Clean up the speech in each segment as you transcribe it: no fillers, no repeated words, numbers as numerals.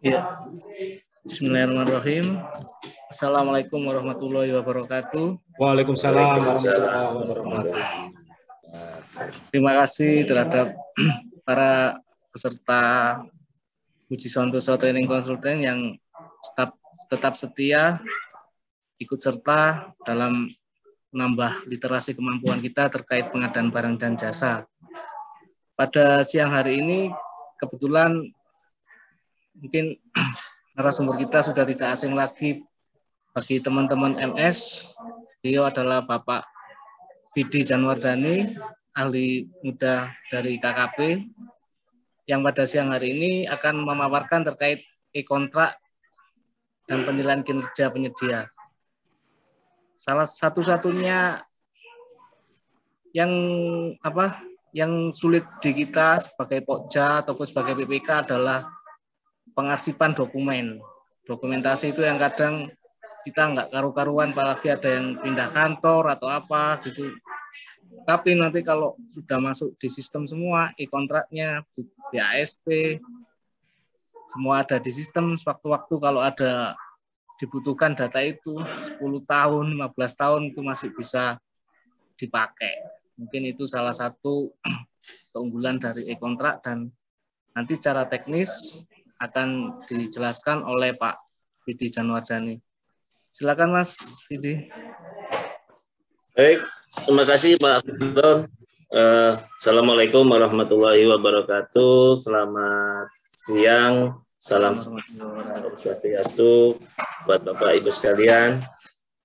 Ya, Bismillahirrahmanirrahim. Assalamualaikum warahmatullahi wabarakatuh. Waalaikumsalam warahmatullahi wabarakatuh. Terima kasih terhadap para peserta Puji Santoso Training Consultant yang tetap setia ikut serta dalam menambah literasi kemampuan kita terkait pengadaan barang dan jasa. Pada siang hari ini kebetulan mungkin narasumber kita sudah tidak asing lagi bagi teman-teman MS. Beliau adalah Bapak Vidi Janwardani, ahli muda dari KKP, yang pada siang hari ini akan memaparkan terkait e-kontrak dan penilaian kinerja penyedia. Salah satu-satunya yang sulit di kita sebagai Pokja ataupun sebagai PPK adalah pengarsipan dokumen. Dokumentasi itu yang kadang kita nggak karu-karuan, apalagi ada yang pindah kantor atau apa gitu. Tapi nanti kalau sudah masuk di sistem semua, e-kontraknya, BAST, semua ada di sistem. Sewaktu-waktu kalau ada dibutuhkan data itu 10 tahun, 15 tahun itu masih bisa dipakai. Mungkin itu salah satu keunggulan dari e-kontrak, dan nanti secara teknis akan dijelaskan oleh Pak Vidi Janwardani. Silakan Mas Vidi. Baik, terima kasih Pak Firdon. Assalamualaikum warahmatullahi wabarakatuh. Selamat siang, salam swastiastu buat Bapak Ibu sekalian.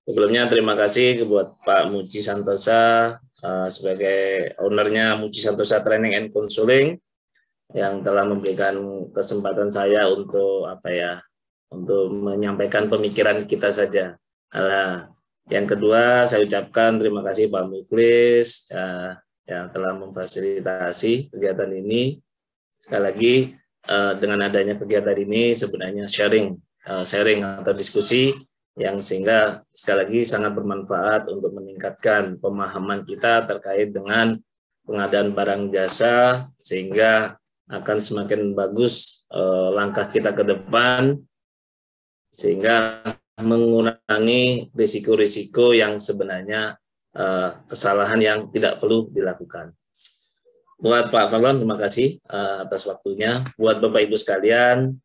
Sebelumnya terima kasih buat Pak Muji Santosa sebagai ownernya Muji Santosa Training and Consulting yang telah memberikan kesempatan saya untuk untuk menyampaikan pemikiran kita saja. Yang kedua, saya ucapkan terima kasih Pak Muklis yang telah memfasilitasi kegiatan ini. Sekali lagi, dengan adanya kegiatan ini sebenarnya sharing atau diskusi yang sehingga sekali lagi sangat bermanfaat untuk meningkatkan pemahaman kita terkait dengan pengadaan barang jasa, sehingga akan semakin bagus langkah kita ke depan, sehingga mengurangi risiko-risiko yang sebenarnya kesalahan yang tidak perlu dilakukan. Buat Pak Fadlon, terima kasih atas waktunya. Buat Bapak Ibu sekalian,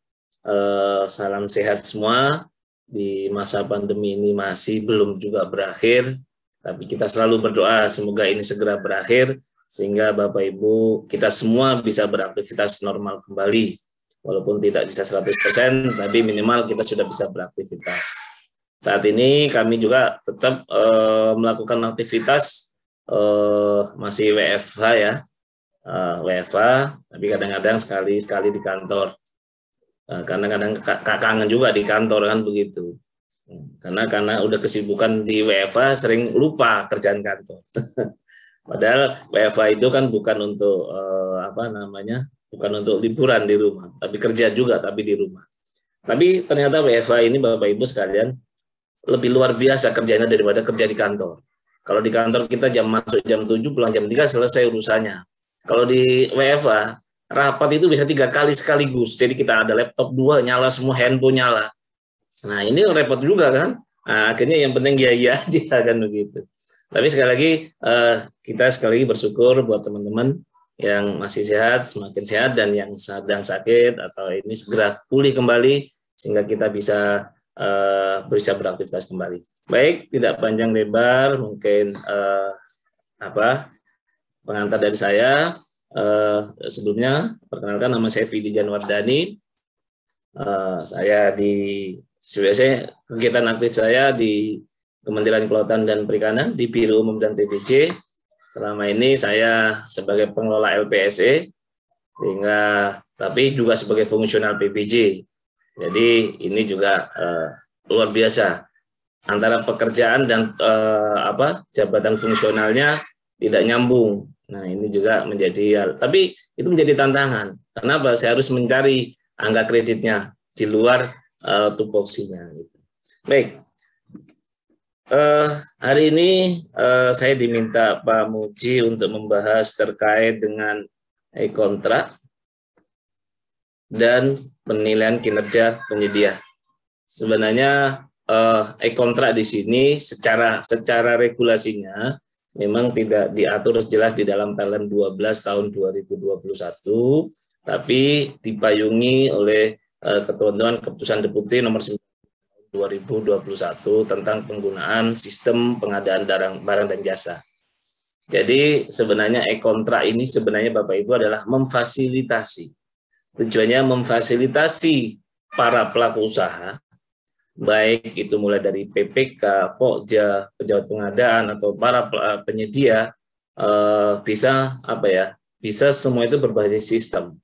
salam sehat semua. Di masa pandemi ini masih belum juga berakhir, tapi kita selalu berdoa semoga ini segera berakhir, sehingga Bapak Ibu kita semua bisa beraktivitas normal kembali. Walaupun tidak bisa 100%, tapi minimal kita sudah bisa beraktivitas. Saat ini kami juga tetap melakukan aktivitas masih WFH ya, WFH, tapi kadang-kadang sekali-sekali di kantor. Kadang-kadang kangen juga di kantor kan begitu. Karena udah kesibukan di WFH sering lupa kerjaan kantor. Padahal WFH itu kan bukan untuk bukan untuk liburan di rumah, tapi kerja juga tapi di rumah. Tapi ternyata WFH ini Bapak Ibu sekalian lebih luar biasa kerjanya daripada kerja di kantor. Kalau di kantor kita masuk jam 7, pulang jam 3 selesai urusannya. Kalau di WFH rapat itu bisa 3 kali sekaligus. Jadi kita ada laptop 2 nyala semua, handphone nyala. Nah, ini repot juga kan? Nah, akhirnya yang penting iya aja kan begitu. Tapi sekali lagi kita sekali lagi bersyukur buat teman-teman yang masih sehat, semakin sehat, dan yang sedang sakit atau ini segera pulih kembali sehingga kita bisa beraktivitas kembali. Baik, tidak panjang lebar, mungkin pengantar dari saya. Sebelumnya perkenalkan, nama saya Vidi Janwardani. Saya kegiatan aktif saya di Kementerian Kelautan dan Perikanan di Biro Umum dan PBJ. Selama ini saya sebagai pengelola LPSE, tapi juga sebagai fungsional PBJ. Jadi ini juga luar biasa, antara pekerjaan dan jabatan fungsionalnya tidak nyambung. Nah, ini juga tapi itu menjadi tantangan. Kenapa? Saya harus mencari angka kreditnya di luar tupoksinya. Baik. Hari ini saya diminta Pak Muji untuk membahas terkait dengan e-kontrak. dan penilaian kinerja penyedia. Sebenarnya e-kontrak di sini secara regulasinya memang tidak diatur jelas di dalam Permen 12 tahun 2021, tapi dipayungi oleh ketentuan Keputusan Deputi nomor 9 2021 tentang penggunaan sistem pengadaan barang dan jasa. Jadi sebenarnya e-kontrak ini sebenarnya Bapak Ibu adalah memfasilitasi. Tujuannya memfasilitasi para pelaku usaha, baik itu mulai dari PPK, Pokja, pejabat pengadaan atau para penyedia bisa bisa semua itu berbasis sistem.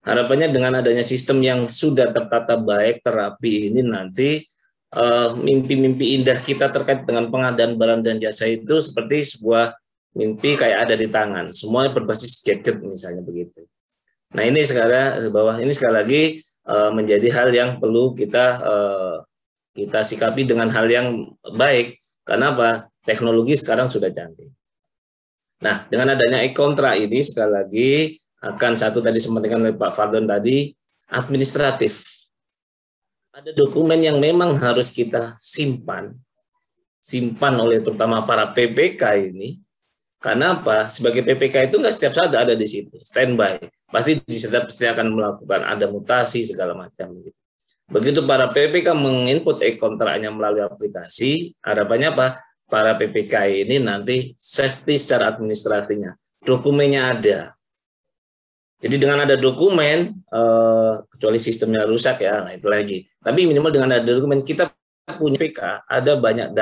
Harapannya dengan adanya sistem yang sudah tertata baik, terapi ini nanti mimpi-mimpi indah kita terkait dengan pengadaan barang dan jasa itu seperti sebuah mimpi kayak ada di tangan. Semuanya berbasis gadget misalnya begitu. Nah ini sekali lagi menjadi hal yang perlu kita sikapi dengan hal yang baik. Karena apa? Teknologi sekarang sudah canggih. Nah dengan adanya e-kontrak ini sekali lagi akan satu tadi disampaikan oleh Pak Fardon tadi, administratif. Ada dokumen yang memang harus kita simpan oleh terutama para PPK ini. Karena apa? Sebagai PPK itu nggak setiap saat ada di situ, standby. Pasti pasti akan melakukan ada mutasi segala macam. Begitu para PPK menginput e-kontraknya melalui aplikasi, harapannya apa? Para PPK ini nanti safety secara administrasinya, dokumennya ada. Jadi dengan ada dokumen, kecuali sistemnya rusak ya, nah itu lagi. Tapi minimal dengan ada dokumen, kita punya PK, ada banyak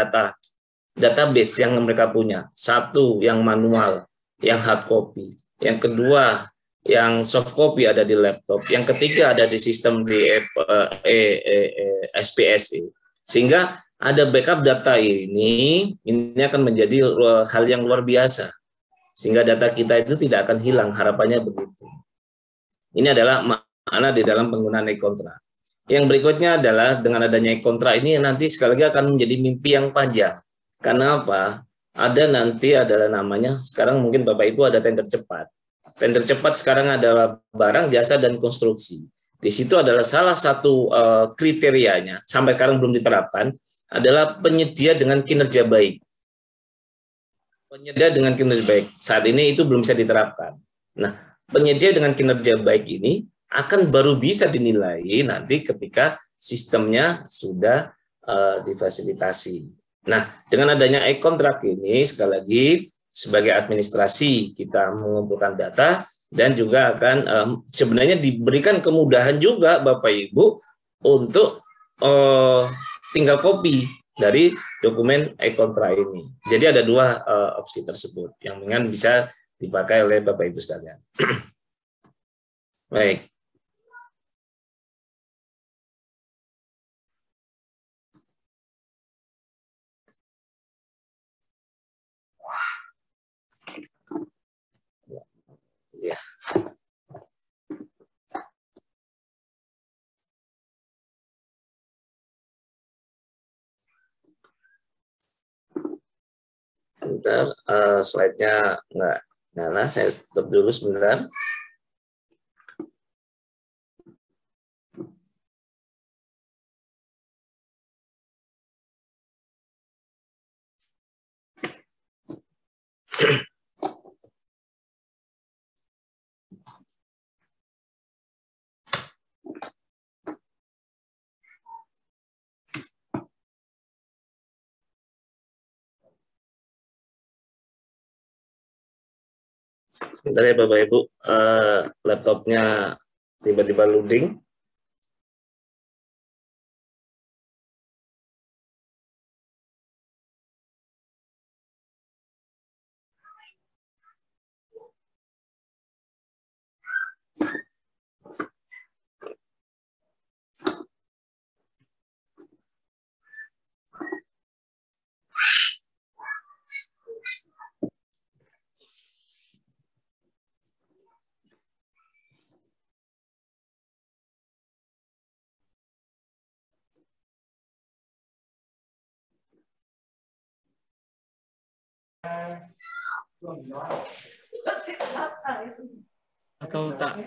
database yang mereka punya. Satu, yang manual, yang hard copy. Yang kedua, yang soft copy ada di laptop. Yang ketiga ada di sistem di SPSE. Sehingga ada backup data ini akan menjadi hal yang luar biasa. Sehingga data kita itu tidak akan hilang, harapannya begitu. Ini adalah makna di dalam penggunaan e-kontrak. Yang berikutnya adalah dengan adanya e-kontrak ini nanti sekali lagi akan menjadi mimpi yang panjang. Karena apa? Ada nanti adalah namanya, sekarang mungkin Bapak Ibu ada tender cepat. Tender cepat sekarang adalah barang, jasa, dan konstruksi. Di situ adalah salah satu kriterianya, sampai sekarang belum diterapkan, adalah penyedia dengan kinerja baik. Penyedia dengan kinerja baik. Saat ini itu belum bisa diterapkan. Nah, penyedia dengan kinerja baik ini akan baru bisa dinilai nanti ketika sistemnya sudah difasilitasi. Nah, dengan adanya e-kontrak ini sekali lagi sebagai administrasi kita mengumpulkan data dan juga akan sebenarnya diberikan kemudahan juga Bapak Ibu untuk tinggal copy dari dokumen e-kontrak ini. Jadi ada dua opsi tersebut yang dengan bisa dipakai oleh Bapak Ibu sekalian. Baik. Ya. Sebentar, slide-nya nggak nyala, saya stop dulu sebentar. Bentar ya Bapak Ibu, laptopnya tiba-tiba loading. Atau tak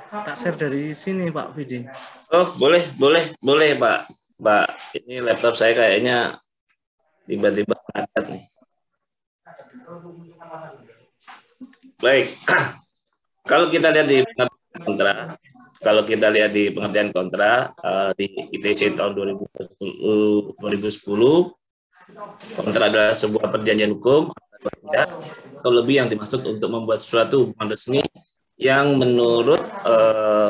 Tak share dari sini Pak Vidi. Oh, boleh Pak. Pak, ini laptop saya kayaknya tiba-tiba ngadat nih. Baik. Kalau kita lihat di pengertian kontra, di ITC tahun 2010, kontra adalah sebuah perjanjian hukum atau lebih yang dimaksud untuk membuat suatu hubungan resmi yang menurut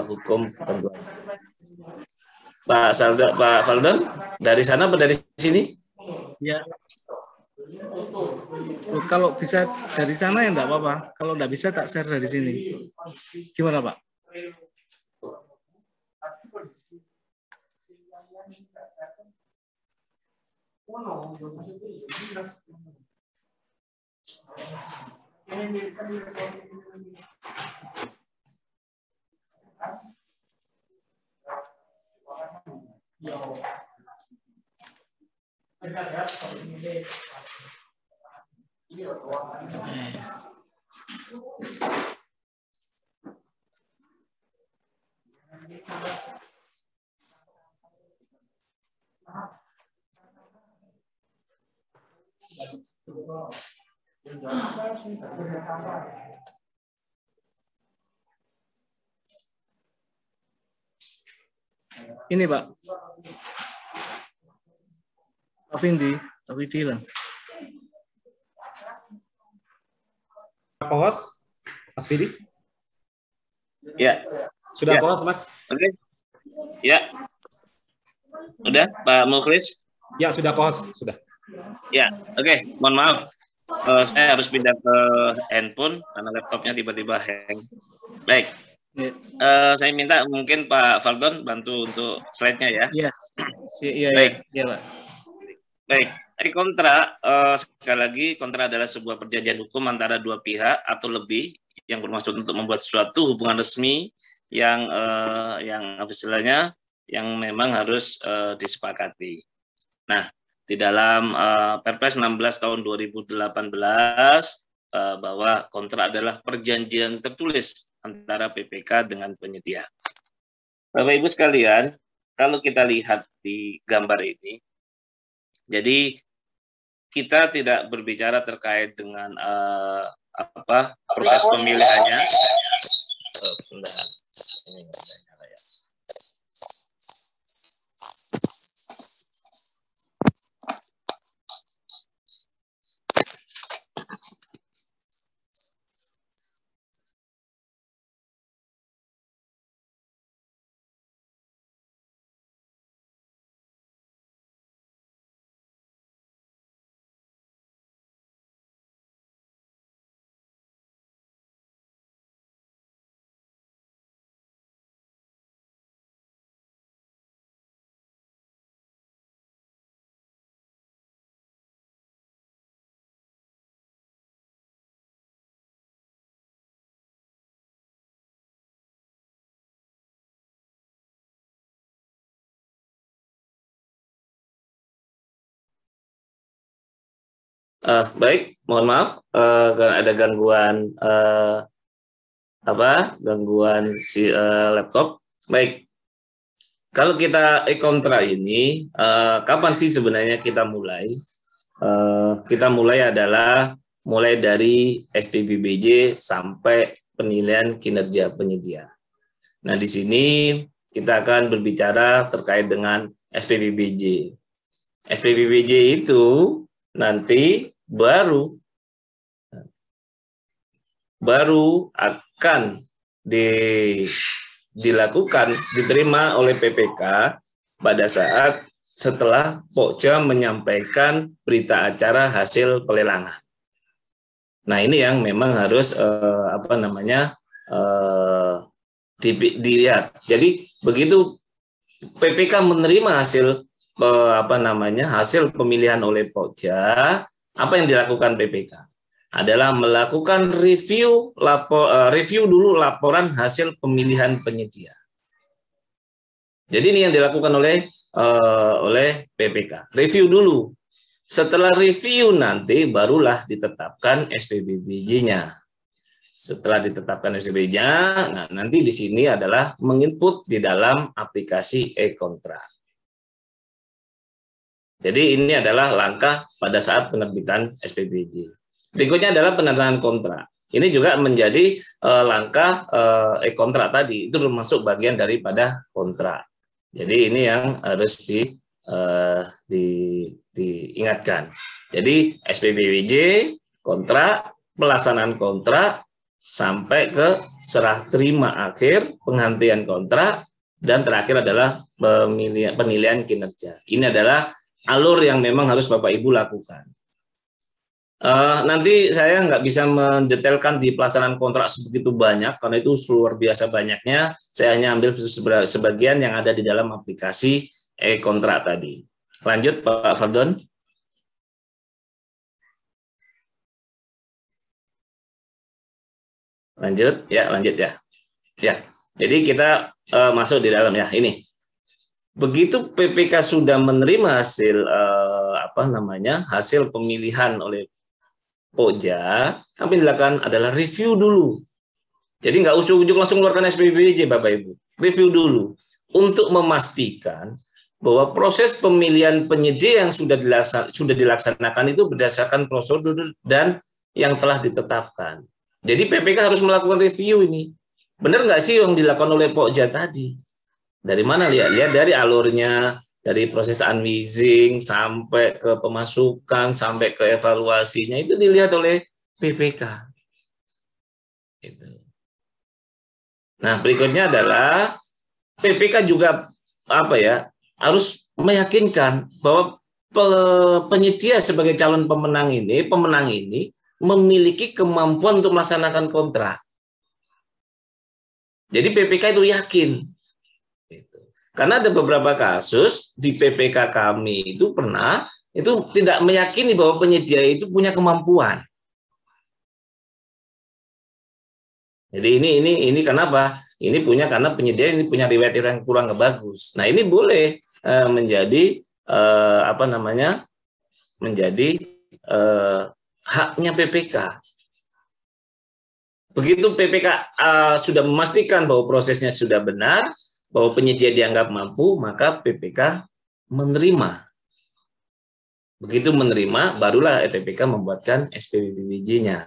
hukum ketentuan. Pak Faldon, dari sana atau dari sini? Ya. Kalau bisa dari sana ya enggak apa-apa. Kalau enggak bisa tak share dari sini. Gimana Pak? Ini Pak. Pak Vindi lah. Host, Mas Vidi? Ya. Sudah ya. host, Mas? Oke. Ya. Udah, Pak Mukhlis? Ya, sudah host, sudah. Ya, oke. Mohon maaf. Saya harus pindah ke handphone karena laptopnya tiba-tiba hang. Baik. Saya minta mungkin Pak Faldon bantu untuk slide-nya ya. Iya. Iya, baik. Iya, Pak. Baik. Dari kontra, sekali lagi kontra adalah sebuah perjanjian hukum antara dua pihak atau lebih yang bermaksud untuk membuat suatu hubungan resmi yang istilahnya yang memang harus disepakati. Nah, di dalam Perpres 16 tahun 2018 bahwa kontrak adalah perjanjian tertulis antara PPK dengan penyedia. Bapak Ibu sekalian, kalau kita lihat di gambar ini, jadi kita tidak berbicara terkait dengan proses pemilihannya. Baik, mohon maaf ada gangguan gangguan si laptop. Baik, kalau kita kontra ini kapan sih sebenarnya kita mulai? Kita mulai dari SPBBJ sampai penilaian kinerja penyedia. Nah, di sini kita akan berbicara terkait dengan SPBBJ. SPBBJ itu nanti baru akan diterima oleh PPK pada saat setelah Pokja menyampaikan berita acara hasil pelelangan. Nah, ini yang memang harus dilihat. Jadi begitu PPK menerima hasil hasil pemilihan oleh Pokja, apa yang dilakukan PPK adalah melakukan review dulu laporan hasil pemilihan penyedia. Jadi ini yang dilakukan oleh PPK. Review dulu. Setelah review nanti barulah ditetapkan SPBBJ-nya. Setelah ditetapkan SPBJ-nya, nah nanti di sini adalah menginput di dalam aplikasi e-kontrak. Jadi ini adalah langkah pada saat penerbitan SPBJ. Berikutnya adalah penandatanganan kontrak. Ini juga menjadi langkah e-kontrak tadi, itu termasuk bagian daripada kontrak. Jadi ini yang harus diingatkan. Jadi SPBJ, kontrak, pelaksanaan kontrak, sampai ke serah terima akhir, penghentian kontrak, dan terakhir adalah penilaian kinerja. Ini adalah alur yang memang harus Bapak Ibu lakukan. Nanti saya nggak bisa mendetailkan di pelaksanaan kontrak sebegitu banyak, karena itu luar biasa banyaknya. Saya hanya ambil sebagian yang ada di dalam aplikasi e-kontrak tadi. Lanjut Pak Fardon. Lanjut ya. Ya, jadi kita masuk di dalam ya. Ini begitu PPK sudah menerima hasil hasil pemilihan oleh Pokja, apa yang dilakukan adalah review dulu. Jadi nggak ujuk-ujuk langsung keluarkan SPBJ, Bapak Ibu. Review dulu untuk memastikan bahwa proses pemilihan penyedia yang sudah dilaksanakan itu berdasarkan prosedur dan yang telah ditetapkan. Jadi PPK harus melakukan review ini. Benar nggak sih yang dilakukan oleh Pokja tadi? Dari mana lihat dari alurnya, dari proses unwizing sampai ke pemasukan, sampai ke evaluasinya itu dilihat oleh PPK. Nah, berikutnya adalah PPK juga harus meyakinkan bahwa penyedia sebagai calon pemenang ini memiliki kemampuan untuk melaksanakan kontrak. Jadi PPK itu yakin. Karena ada beberapa kasus di PPK kami itu pernah itu tidak meyakini bahwa penyedia itu punya kemampuan. Jadi ini kenapa? Ini karena penyedia ini punya riwayat yang kurang bagus. Nah, ini boleh menjadi menjadi haknya PPK. Begitu PPK sudah memastikan bahwa prosesnya sudah benar, bahwa penyedia dianggap mampu, maka PPK menerima. Begitu menerima, barulah PPK membuatkan SPBJ-nya.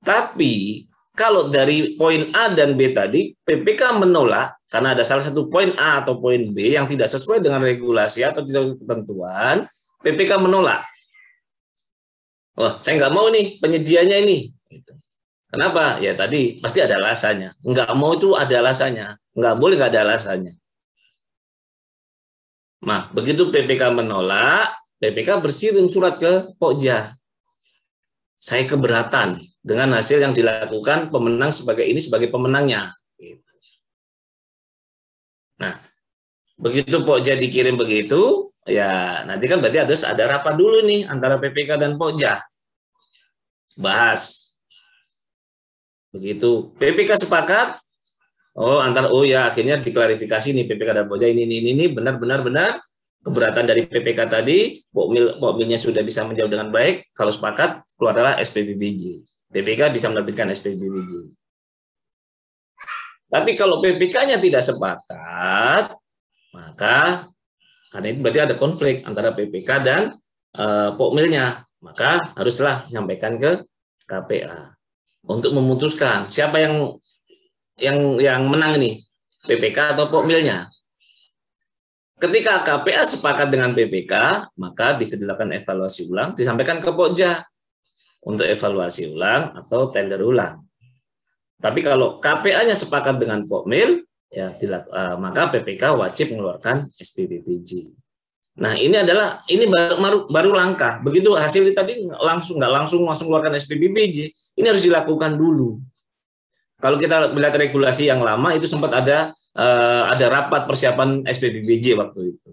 Tapi kalau dari poin A dan B tadi, PPK menolak karena ada salah satu poin A atau poin B yang tidak sesuai dengan regulasi atau tidak sesuai ketentuan, PPK menolak. Wah, saya nggak mau nih penyedianya ini. Kenapa? Ya tadi pasti ada alasannya. Nggak mau itu ada alasannya. Nggak boleh nggak ada alasannya. Nah, begitu PPK menolak, PPK berkirim surat ke Pokja. Saya keberatan dengan hasil yang dilakukan pemenang sebagai pemenangnya. Nah, begitu Pokja dikirim begitu, ya nanti kan berarti harus ada rapat dulu nih antara PPK dan Pokja. Bahas. Begitu PPK sepakat, akhirnya diklarifikasi nih PPK dan Pokja ini benar keberatan dari PPK tadi, Pokmilnya sudah bisa menjawab dengan baik. Kalau sepakat, keluarlah SPBJ. PPK bisa menerbitkan SPBJ. Tapi kalau PPK-nya tidak sepakat, maka karena itu berarti ada konflik antara PPK dan Pokmilnya, maka haruslah menyampaikan ke KPA untuk memutuskan siapa yang menang nih, PPK atau Pokmilnya. Ketika KPA sepakat dengan PPK, maka bisa dilakukan evaluasi ulang, disampaikan ke Pokja untuk evaluasi ulang atau tender ulang. Tapi kalau KPA-nya sepakat dengan Pokmil, ya maka PPK wajib mengeluarkan SPBJ. Nah, ini baru langkah. Begitu hasil tadi nggak langsung keluarkan SPBJ, ini harus dilakukan dulu. Kalau kita melihat regulasi yang lama itu sempat ada rapat persiapan SPBJ waktu itu.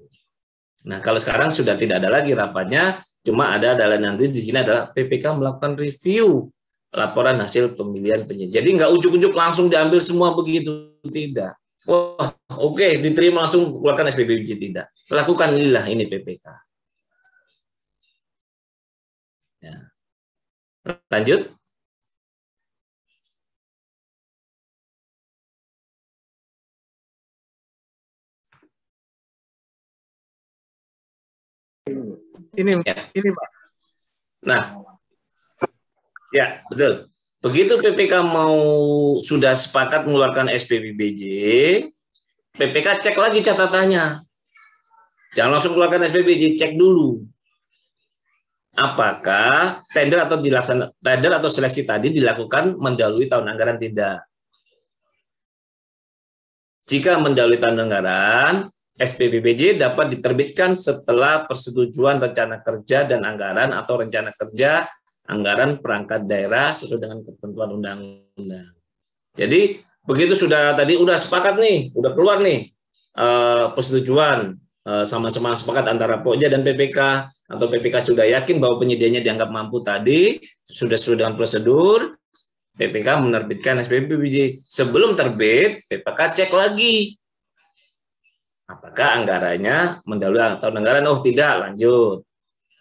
Nah, kalau sekarang sudah tidak ada lagi rapatnya, cuma adalah nanti di sini adalah PPK melakukan review laporan hasil pemilihan penyedia. Jadi nggak ujuk-ujuk langsung diambil semua begitu, tidak. Wah, oke, diterima langsung keluarkan SPBJ, tidak. Lakukan ini PPK. Ya. Lanjut. Ini Ya. Pak. Nah, ya betul. Begitu PPK sudah sepakat mengeluarkan SPBBJ, PPK cek lagi catatannya. Jangan langsung keluarkan SPBJ, cek dulu. Apakah tender atau seleksi tadi dilakukan mendahului tahun anggaran tidak? Jika mendahului tahun anggaran, SPBBJ dapat diterbitkan setelah persetujuan rencana kerja dan anggaran atau rencana kerja anggaran perangkat daerah sesuai dengan ketentuan undang-undang. Jadi begitu sudah sepakat nih, udah keluar nih persetujuan sama-sama sepakat antara Pokja dan PPK, atau PPK sudah yakin bahwa penyediaannya dianggap mampu tadi, sudah sesuai dengan prosedur, PPK menerbitkan SPBBJ. Sebelum terbit, PPK cek lagi apakah anggarannya mendahului tahun anggaran. Oh tidak, lanjut.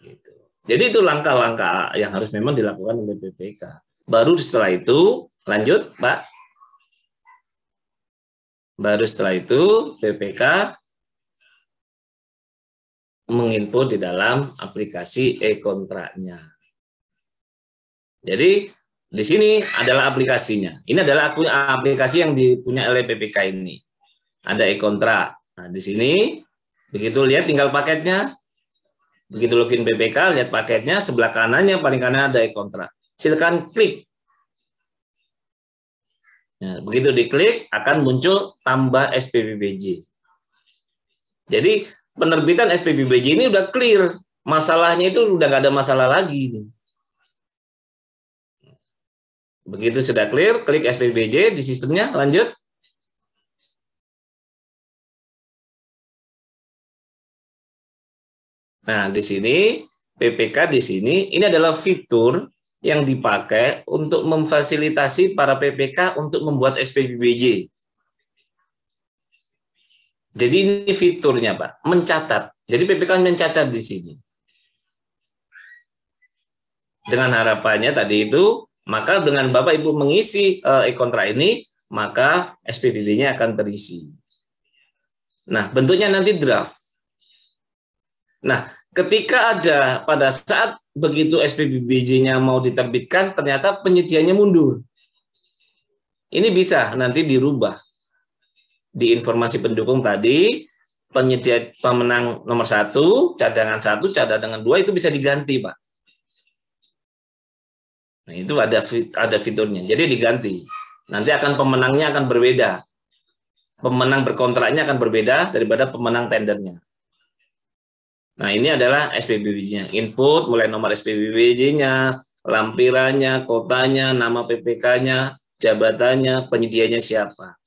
Gitu. Jadi itu langkah-langkah yang harus memang dilakukan oleh PPK. Baru setelah itu, lanjut Pak. Baru setelah itu PPK menginput di dalam aplikasi e-kontraknya. Jadi di sini adalah aplikasinya. Ini adalah aplikasi yang dipunya oleh PPK ini. Ada e-kontrak. Nah, di sini begitu lihat tinggal paketnya. Begitu login PPK, lihat paketnya, sebelah kanannya paling kanan ada e-kontrak. Silakan klik. Nah, begitu diklik akan muncul tambah SPBBJ. Jadi penerbitan SPBBJ ini udah clear. Masalahnya itu udah nggak ada masalah lagi nih. Begitu sudah clear, klik SPBBJ di sistemnya, lanjut. Nah, di sini PPK di sini ini adalah fitur yang dipakai untuk memfasilitasi para PPK untuk membuat SPBBJ. Jadi ini fiturnya, Pak, mencatat. Jadi PPK mencatat di sini. Dengan harapannya tadi itu, maka dengan Bapak Ibu mengisi e-kontrak ini, maka SPBB-nya akan terisi. Nah, bentuknya nanti draft. Nah, ketika ada pada saat begitu SPBBJ-nya mau diterbitkan, ternyata penyediaannya mundur. Ini bisa nanti dirubah. Di informasi pendukung tadi, penyedia pemenang nomor 1, cadangan 1, cadangan 2 itu bisa diganti, Pak. Nah, itu ada fiturnya. Jadi diganti. Nanti pemenangnya akan berbeda. Pemenang berkontraknya akan berbeda daripada pemenang tendernya. Nah, ini adalah SPBBJ-nya. Input mulai nomor SPBBJ-nya, lampirannya, kotanya, nama PPK-nya, jabatannya, penyedianya siapa.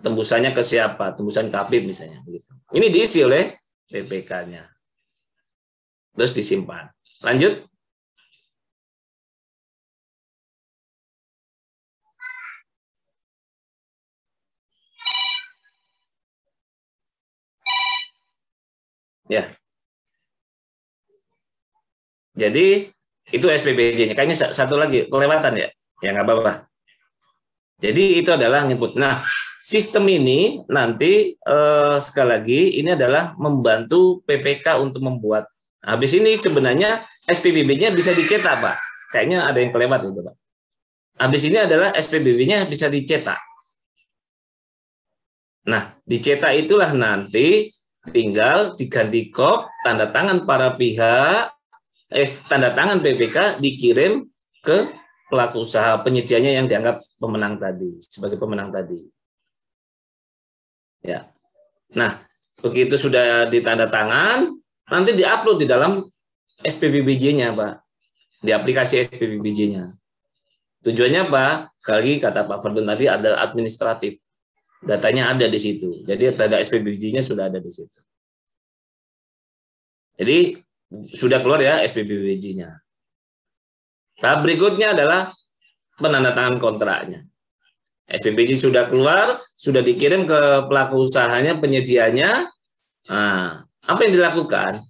Tembusannya ke siapa? Tembusan Kapib misalnya. Ini diisi oleh PPK-nya. Terus disimpan. Lanjut. Ya. Jadi itu SPBJ-nya. Kayaknya satu lagi kelewatan ya. Ya nggak apa-apa. Jadi itu adalah input. Nah, sistem ini nanti sekali lagi ini adalah membantu PPK untuk membuat. Habis ini sebenarnya SPBB-nya bisa dicetak, Pak. Kayaknya ada yang kelewat itu, Pak. Habis ini adalah SPBB-nya bisa dicetak. Nah, dicetak itulah nanti tinggal diganti kop, tanda tangan para pihak, tanda tangan PPK dikirim ke pelaku usaha penyedianya yang dianggap pemenang tadi, sebagai pemenang tadi. Ya. Nah, begitu sudah ditanda tangan, nanti diupload di dalam SPBBJ-nya, Pak. Di aplikasi SPBBJ-nya. Tujuannya apa? Sekali kata Pak Ferdun tadi adalah administratif. Datanya ada di situ. Jadi data SPBBJ-nya sudah ada di situ. Jadi sudah keluar ya SPBBJ-nya. Tahap berikutnya adalah penandatangan kontraknya. SPBJ sudah keluar, sudah dikirim ke pelaku usahanya, penyedianya. Nah, apa yang dilakukan?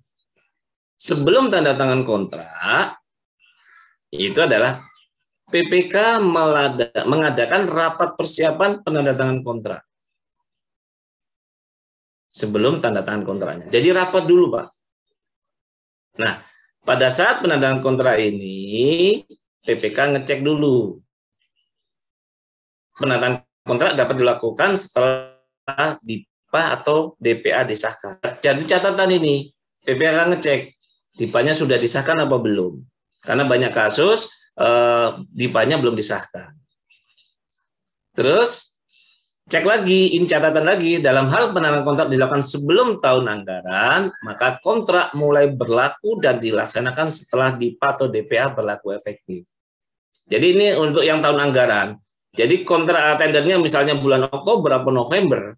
Sebelum tanda tangan kontrak, itu adalah PPK mengadakan rapat persiapan penandatangan kontrak. Sebelum tanda tangan kontraknya. Jadi rapat dulu, Pak. Nah, pada saat penandatanganan kontrak ini, PPK ngecek dulu. Penandatanganan kontrak dapat dilakukan setelah DIPA atau DPA disahkan. Jadi catatan ini, PPK ngecek DIPA-nya sudah disahkan apa belum. Karena banyak kasus DIPA-nya belum disahkan. Terus cek lagi, ini catatan lagi, dalam hal penandatanganan kontrak dilakukan sebelum tahun anggaran, maka kontrak mulai berlaku dan dilaksanakan setelah DIPA atau DPA berlaku efektif. Jadi ini untuk yang tahun anggaran. Jadi kontrak tendernya misalnya bulan Oktober atau November,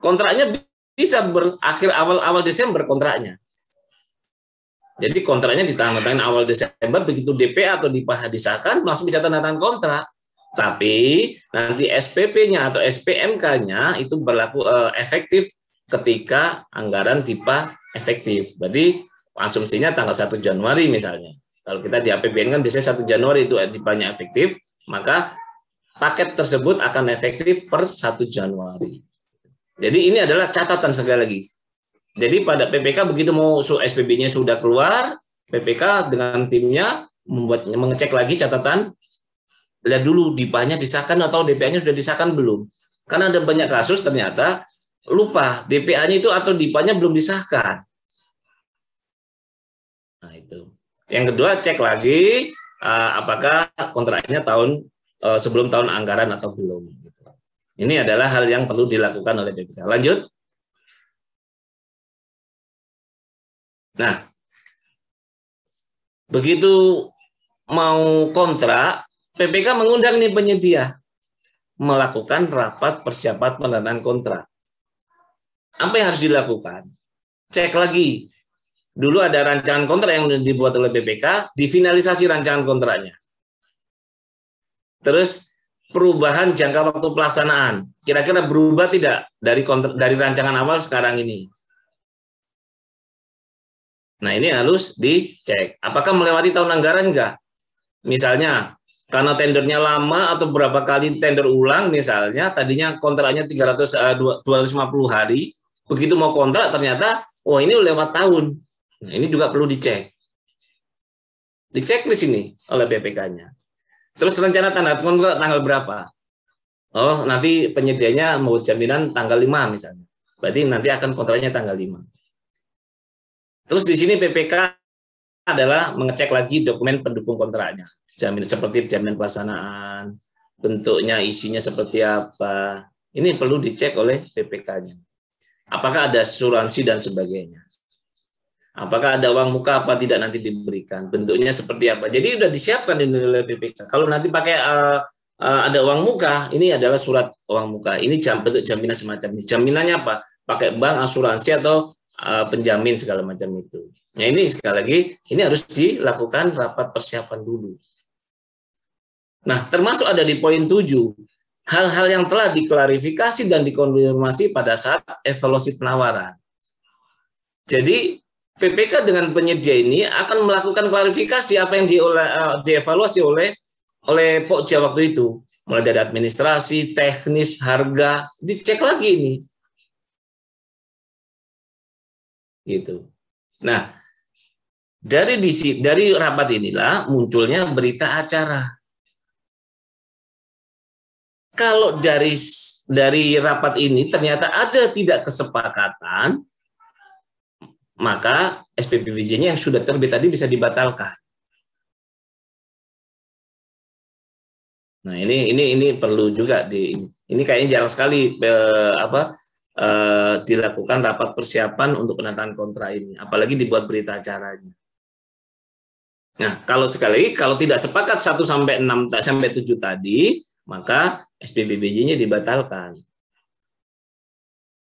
kontraknya bisa berakhir awal Desember kontraknya. Jadi kontraknya ditandatangani awal Desember, begitu DPA atau DIPA disahkan, langsung bisa tanda tangan kontrak. Tapi nanti SPP-nya atau SPMK-nya itu berlaku efektif ketika anggaran DIPA efektif. Berarti asumsinya tanggal 1 Januari misalnya. Kalau kita di APBN kan biasanya 1 Januari itu DIPA-nya efektif, maka paket tersebut akan efektif per 1 Januari. Jadi ini adalah catatan sekali lagi. Jadi pada PPK begitu mau SPB-nya sudah keluar, PPK dengan timnya mengecek lagi catatan, lihat dulu DIPA-nya disahkan atau DPA-nya sudah disahkan belum. Karena ada banyak kasus ternyata lupa DPA-nya itu atau DIPA-nya belum disahkan. Nah itu. Yang kedua cek lagi apakah kontraknya sebelum tahun anggaran atau belum. Ini adalah hal yang perlu dilakukan oleh PPK. Lanjut. Nah, begitu mau kontrak, PPK mengundang nih penyedia melakukan rapat persiapan penandatanganan kontrak. Apa yang harus dilakukan? Cek lagi. Dulu ada rancangan kontrak yang dibuat oleh PPK, difinalisasi rancangan kontraknya. Terus perubahan jangka waktu pelaksanaan. Kira-kira berubah tidak dari rancangan awal sekarang ini? Nah, ini harus dicek. Apakah melewati tahun anggaran enggak? Misalnya, karena tendernya lama atau berapa kali tender ulang, misalnya, tadinya kontraknya 250 hari, begitu mau kontrak ternyata, oh ini lewat tahun. Nah, ini juga perlu dicek. Dicek di sini oleh BPK-nya. Terus rencana tanda kontrak tanggal berapa? Oh, nanti penyedianya mau jaminan tanggal 5 misalnya. Berarti nanti akan kontraknya tanggal 5. Terus di sini PPK adalah mengecek lagi dokumen pendukung kontraknya. Seperti jaminan pelaksanaan, bentuknya, isinya seperti apa. Ini perlu dicek oleh PPK-nya. Apakah ada asuransi dan sebagainya. Apakah ada uang muka apa tidak nanti diberikan. Bentuknya seperti apa. Jadi sudah disiapkan oleh PPK. Kalau nanti pakai ada uang muka, ini adalah surat uang muka. Ini bentuk jaminan semacam ini. Jaminannya apa? Pakai bank, asuransi, atau penjamin segala macam itu. Nah ini sekali lagi, ini harus dilakukan rapat persiapan dulu. Nah termasuk ada di poin 7, hal-hal yang telah diklarifikasi dan dikonfirmasi pada saat evaluasi penawaran. Jadi PPK dengan penyedia ini akan melakukan klarifikasi apa yang dievaluasi oleh Pokja waktu itu. Mulai dari administrasi, teknis, harga, dicek lagi ini. Gitu. Nah, dari rapat inilah munculnya berita acara. Kalau dari rapat ini ternyata ada tidak kesepakatan, maka SPPBJ-nya yang sudah terbit tadi bisa dibatalkan. Nah, ini perlu juga ini kayaknya jarang sekali dilakukan rapat persiapan untuk penandatanganan kontrak ini, apalagi dibuat berita acaranya. Nah, kalau sekali lagi kalau tidak sepakat 1 sampai 6 sampai 7 tadi, maka SPPBJ-nya dibatalkan.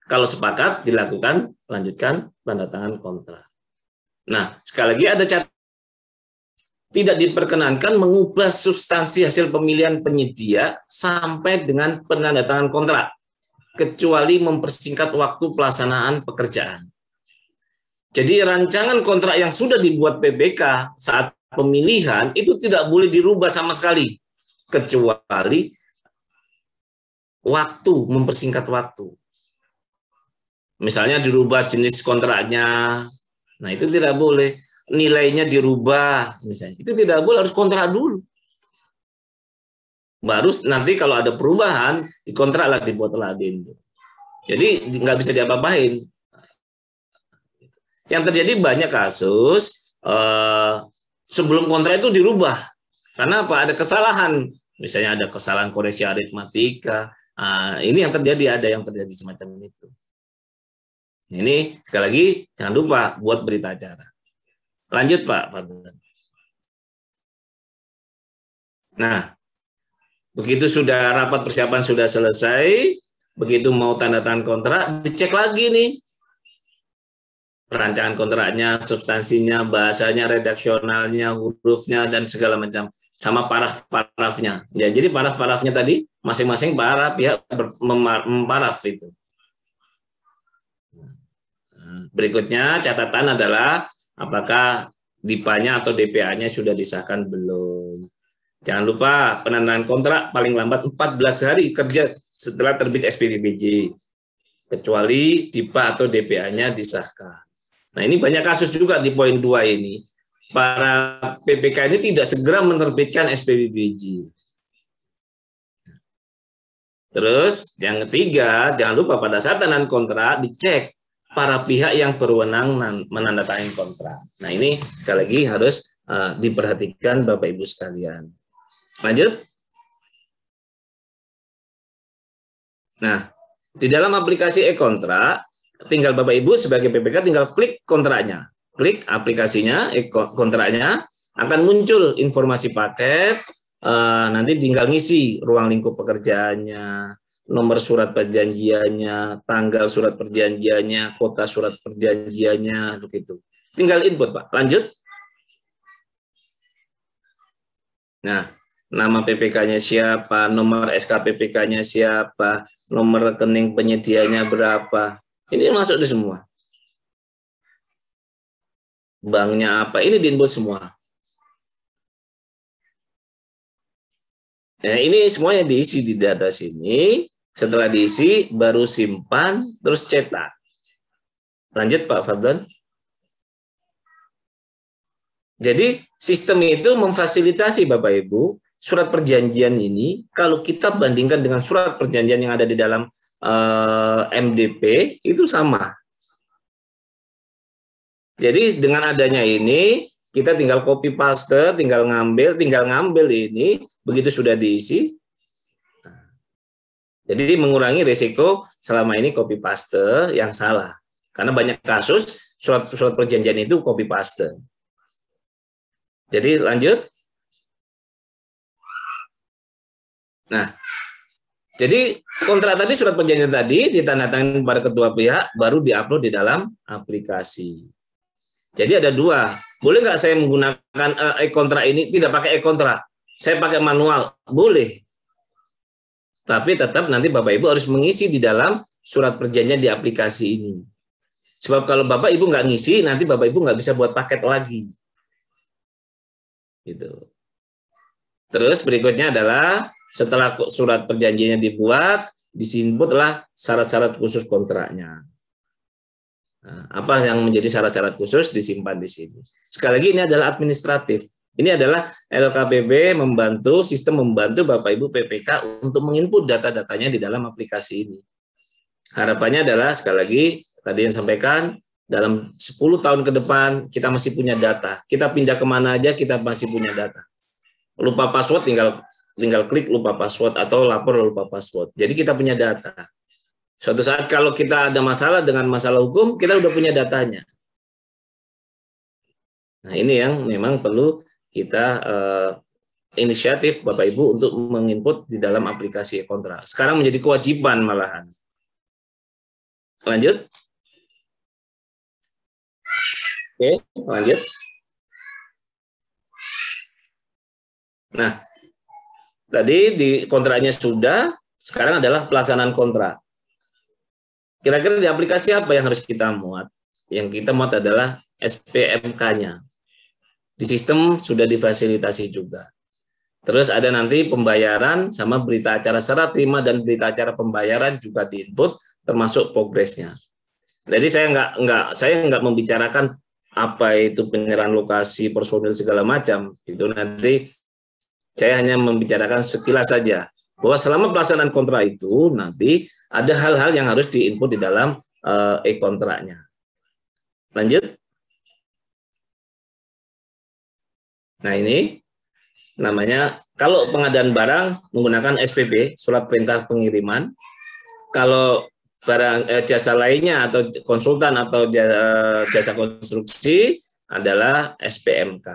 Kalau sepakat dilakukan lanjutkan penandatanganan kontrak. Nah, sekali lagi ada catatan, tidak diperkenankan mengubah substansi hasil pemilihan penyedia sampai dengan penandatanganan kontrak, kecuali mempersingkat waktu pelaksanaan pekerjaan. Jadi rancangan kontrak yang sudah dibuat PPK saat pemilihan itu tidak boleh dirubah sama sekali, kecuali mempersingkat waktu. Misalnya dirubah jenis kontraknya, Nah, itu tidak boleh. Nilainya dirubah, misalnya. Itu tidak boleh, harus kontrak dulu. Baru nanti kalau ada perubahan, dikontraklah, dibuatlah addendum. Jadi nggak bisa diapa-apain. Yang terjadi banyak kasus, sebelum kontrak itu dirubah. Karena apa? Ada kesalahan. Misalnya ada kesalahan koreksi aritmatika. Ini yang terjadi, ada yang terjadi semacam itu. Ini sekali lagi jangan lupa buat berita acara. Lanjut Pak Fadlan. Nah, begitu sudah rapat persiapan sudah selesai, begitu mau tanda tangan kontrak, dicek lagi nih perancangan kontraknya, substansinya, bahasanya, redaksionalnya, hurufnya, dan segala macam. Sama paraf-parafnya. Ya, jadi paraf-parafnya tadi, masing-masing para pihak memparaf itu. Berikutnya catatan adalah apakah DIPA-nya atau DPA-nya sudah disahkan belum. Jangan lupa penandatangan kontrak paling lambat 14 hari kerja setelah terbit SPPBJ. Kecuali DIPA atau DPA-nya disahkan. Nah, ini banyak kasus juga di poin 2 ini. Para PPK ini tidak segera menerbitkan SPPBJ. Terus yang ketiga, jangan lupa pada saat tanda kontrak dicek para pihak yang berwenang menandatangani kontrak. Nah, ini sekali lagi harus diperhatikan Bapak Ibu sekalian. Lanjut. Nah, di dalam aplikasi e-kontrak, tinggal Bapak Ibu sebagai PPK tinggal klik kontraknya. Klik aplikasinya, kontraknya, akan muncul informasi paket, nanti tinggal ngisi ruang lingkup pekerjaannya, nomor surat perjanjiannya, tanggal surat perjanjiannya, kota surat perjanjiannya, begitu. Tinggal input, Pak. Lanjut. Nah, nama PPK-nya siapa, nomor SKPPK-nya siapa, nomor rekening penyedianya berapa. Ini masuk di semua. Banknya apa, ini diinput semua. Nah, ini semuanya diisi di data sini. Setelah diisi, baru simpan, terus cetak. Lanjut Pak Fadlan. Jadi sistem itu memfasilitasi Bapak Ibu, surat perjanjian ini, kalau kita bandingkan dengan surat perjanjian yang ada di dalam MDP, itu sama. Jadi dengan adanya ini, kita tinggal copy paste, tinggal ngambil ini, begitu sudah diisi. Jadi mengurangi risiko selama ini copy paste yang salah. Karena banyak kasus surat perjanjian itu copy paste. Jadi lanjut. Nah, jadi kontrak tadi, surat perjanjian tadi ditandatangani kepada kedua pihak, baru diupload di dalam aplikasi. Jadi ada dua. Boleh nggak saya menggunakan e-kontrak ini tidak pakai e-kontrak? Saya pakai manual. Boleh. Tapi tetap nanti Bapak Ibu harus mengisi di dalam surat perjanjian di aplikasi ini. Sebab kalau Bapak Ibu nggak ngisi, nanti Bapak Ibu nggak bisa buat paket lagi. Gitu. Terus berikutnya adalah setelah surat perjanjiannya dibuat, disinputlah syarat-syarat khusus kontraknya. Nah, apa yang menjadi syarat-syarat khusus disimpan di sini. Sekali lagi ini adalah administratif. Ini adalah LKPB membantu, sistem membantu Bapak Ibu PPK untuk menginput data-datanya di dalam aplikasi ini. Harapannya adalah sekali lagi tadi yang sampaikan, dalam 10 tahun ke depan kita masih punya data. Kita pindah kemana aja kita masih punya data. Lupa password tinggal klik lupa password atau lapor lupa password. Jadi kita punya data. Suatu saat kalau kita ada masalah dengan masalah hukum, kita udah punya datanya. Nah, ini yang memang perlu kita inisiatif Bapak Ibu untuk menginput di dalam aplikasi kontrak. Sekarang menjadi kewajiban malahan. Lanjut. Oke, lanjut. Nah, tadi di kontraknya sudah, sekarang adalah pelaksanaan kontrak. Kira-kira di aplikasi apa yang harus kita muat? Yang kita muat adalah SPMK-nya. Di sistem sudah difasilitasi juga. Terus ada nanti pembayaran sama berita acara serah terima dan berita acara pembayaran juga diinput termasuk progresnya. Jadi saya nggak membicarakan apa itu penyerahan lokasi, personil segala macam, itu nanti saya hanya membicarakan sekilas saja bahwa selama pelaksanaan kontrak itu nanti ada hal-hal yang harus diinput di dalam e-kontraknya. Lanjut. Nah, ini namanya kalau pengadaan barang menggunakan SPP, surat perintah pengiriman. Kalau barang jasa lainnya atau konsultan atau jasa konstruksi adalah SPMK.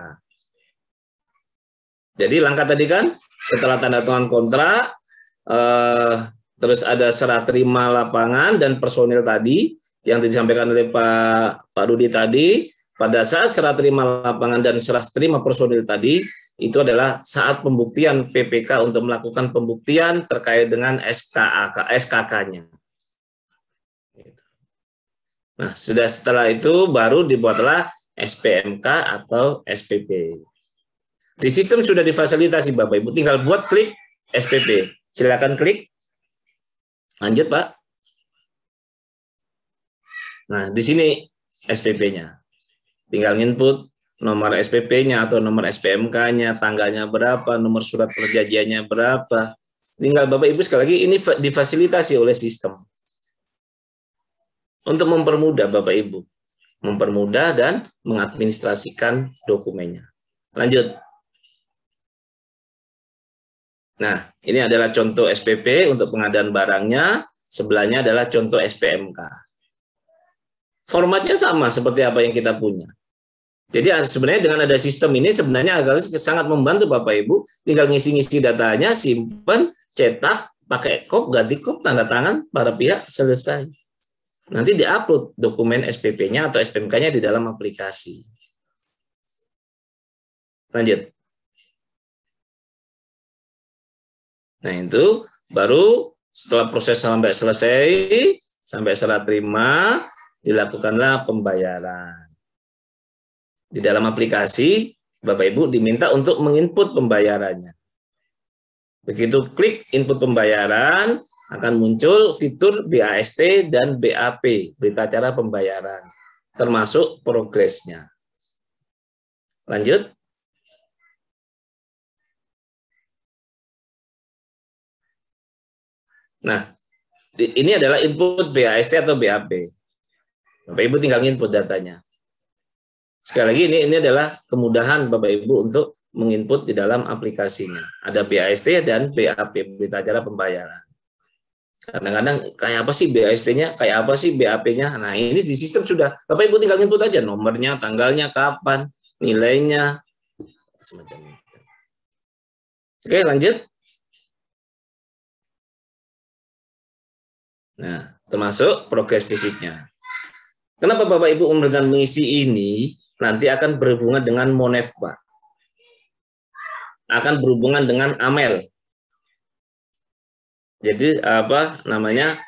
Jadi langkah tadi kan setelah tanda tangan kontrak, terus ada serah terima lapangan dan personil tadi yang disampaikan oleh Pak Rudi tadi. Pada saat serah terima lapangan dan serah terima personil tadi, itu adalah saat pembuktian PPK untuk melakukan pembuktian terkait dengan SKK-nya. Nah, sudah setelah itu baru dibuatlah SPMK atau SPP. Di sistem sudah difasilitasi Bapak Ibu, tinggal buat klik SPP. Silakan klik. Lanjut, Pak. Nah, di sini SPP-nya. Tinggal input nomor SPP-nya atau nomor SPMK-nya, tanggalnya berapa, nomor surat perjanjiannya berapa. Tinggal Bapak Ibu sekali lagi ini difasilitasi oleh sistem. Untuk mempermudah Bapak Ibu, mempermudah dan mengadministrasikan dokumennya. Lanjut. Nah, ini adalah contoh SPP untuk pengadaan barangnya, sebelahnya adalah contoh SPMK. Formatnya sama seperti apa yang kita punya. Jadi sebenarnya dengan ada sistem ini sebenarnya sangat membantu Bapak Ibu, tinggal ngisi-ngisi datanya, simpan, cetak, pakai kop, ganti kop, tanda tangan, para pihak, selesai. Nanti diupload dokumen SPP-nya atau SPMK-nya di dalam aplikasi. Lanjut. Nah, itu baru setelah proses sampai selesai, sampai serah terima, dilakukanlah pembayaran. Di dalam aplikasi, Bapak Ibu diminta untuk menginput pembayarannya. Begitu klik input pembayaran, akan muncul fitur BAST dan BAP, berita acara pembayaran, termasuk progresnya. Lanjut. Nah, ini adalah input BAST atau BAP. Bapak Ibu tinggal input datanya. Sekali lagi ini adalah kemudahan Bapak Ibu untuk menginput di dalam aplikasinya. Ada BAST dan BAP, berita acara pembayaran. Kadang-kadang kayak apa sih BAST-nya, kayak apa sih BAP-nya. Nah, ini di sistem sudah. Bapak Ibu tinggal input aja nomornya, tanggalnya, kapan, nilainya, semacam itu. Oke, lanjut. Nah, termasuk progres fisiknya. Kenapa Bapak Ibu memberikan mengisi ini nanti akan berhubungan dengan Monef, Pak. Akan berhubungan dengan Amel. Jadi apa namanya?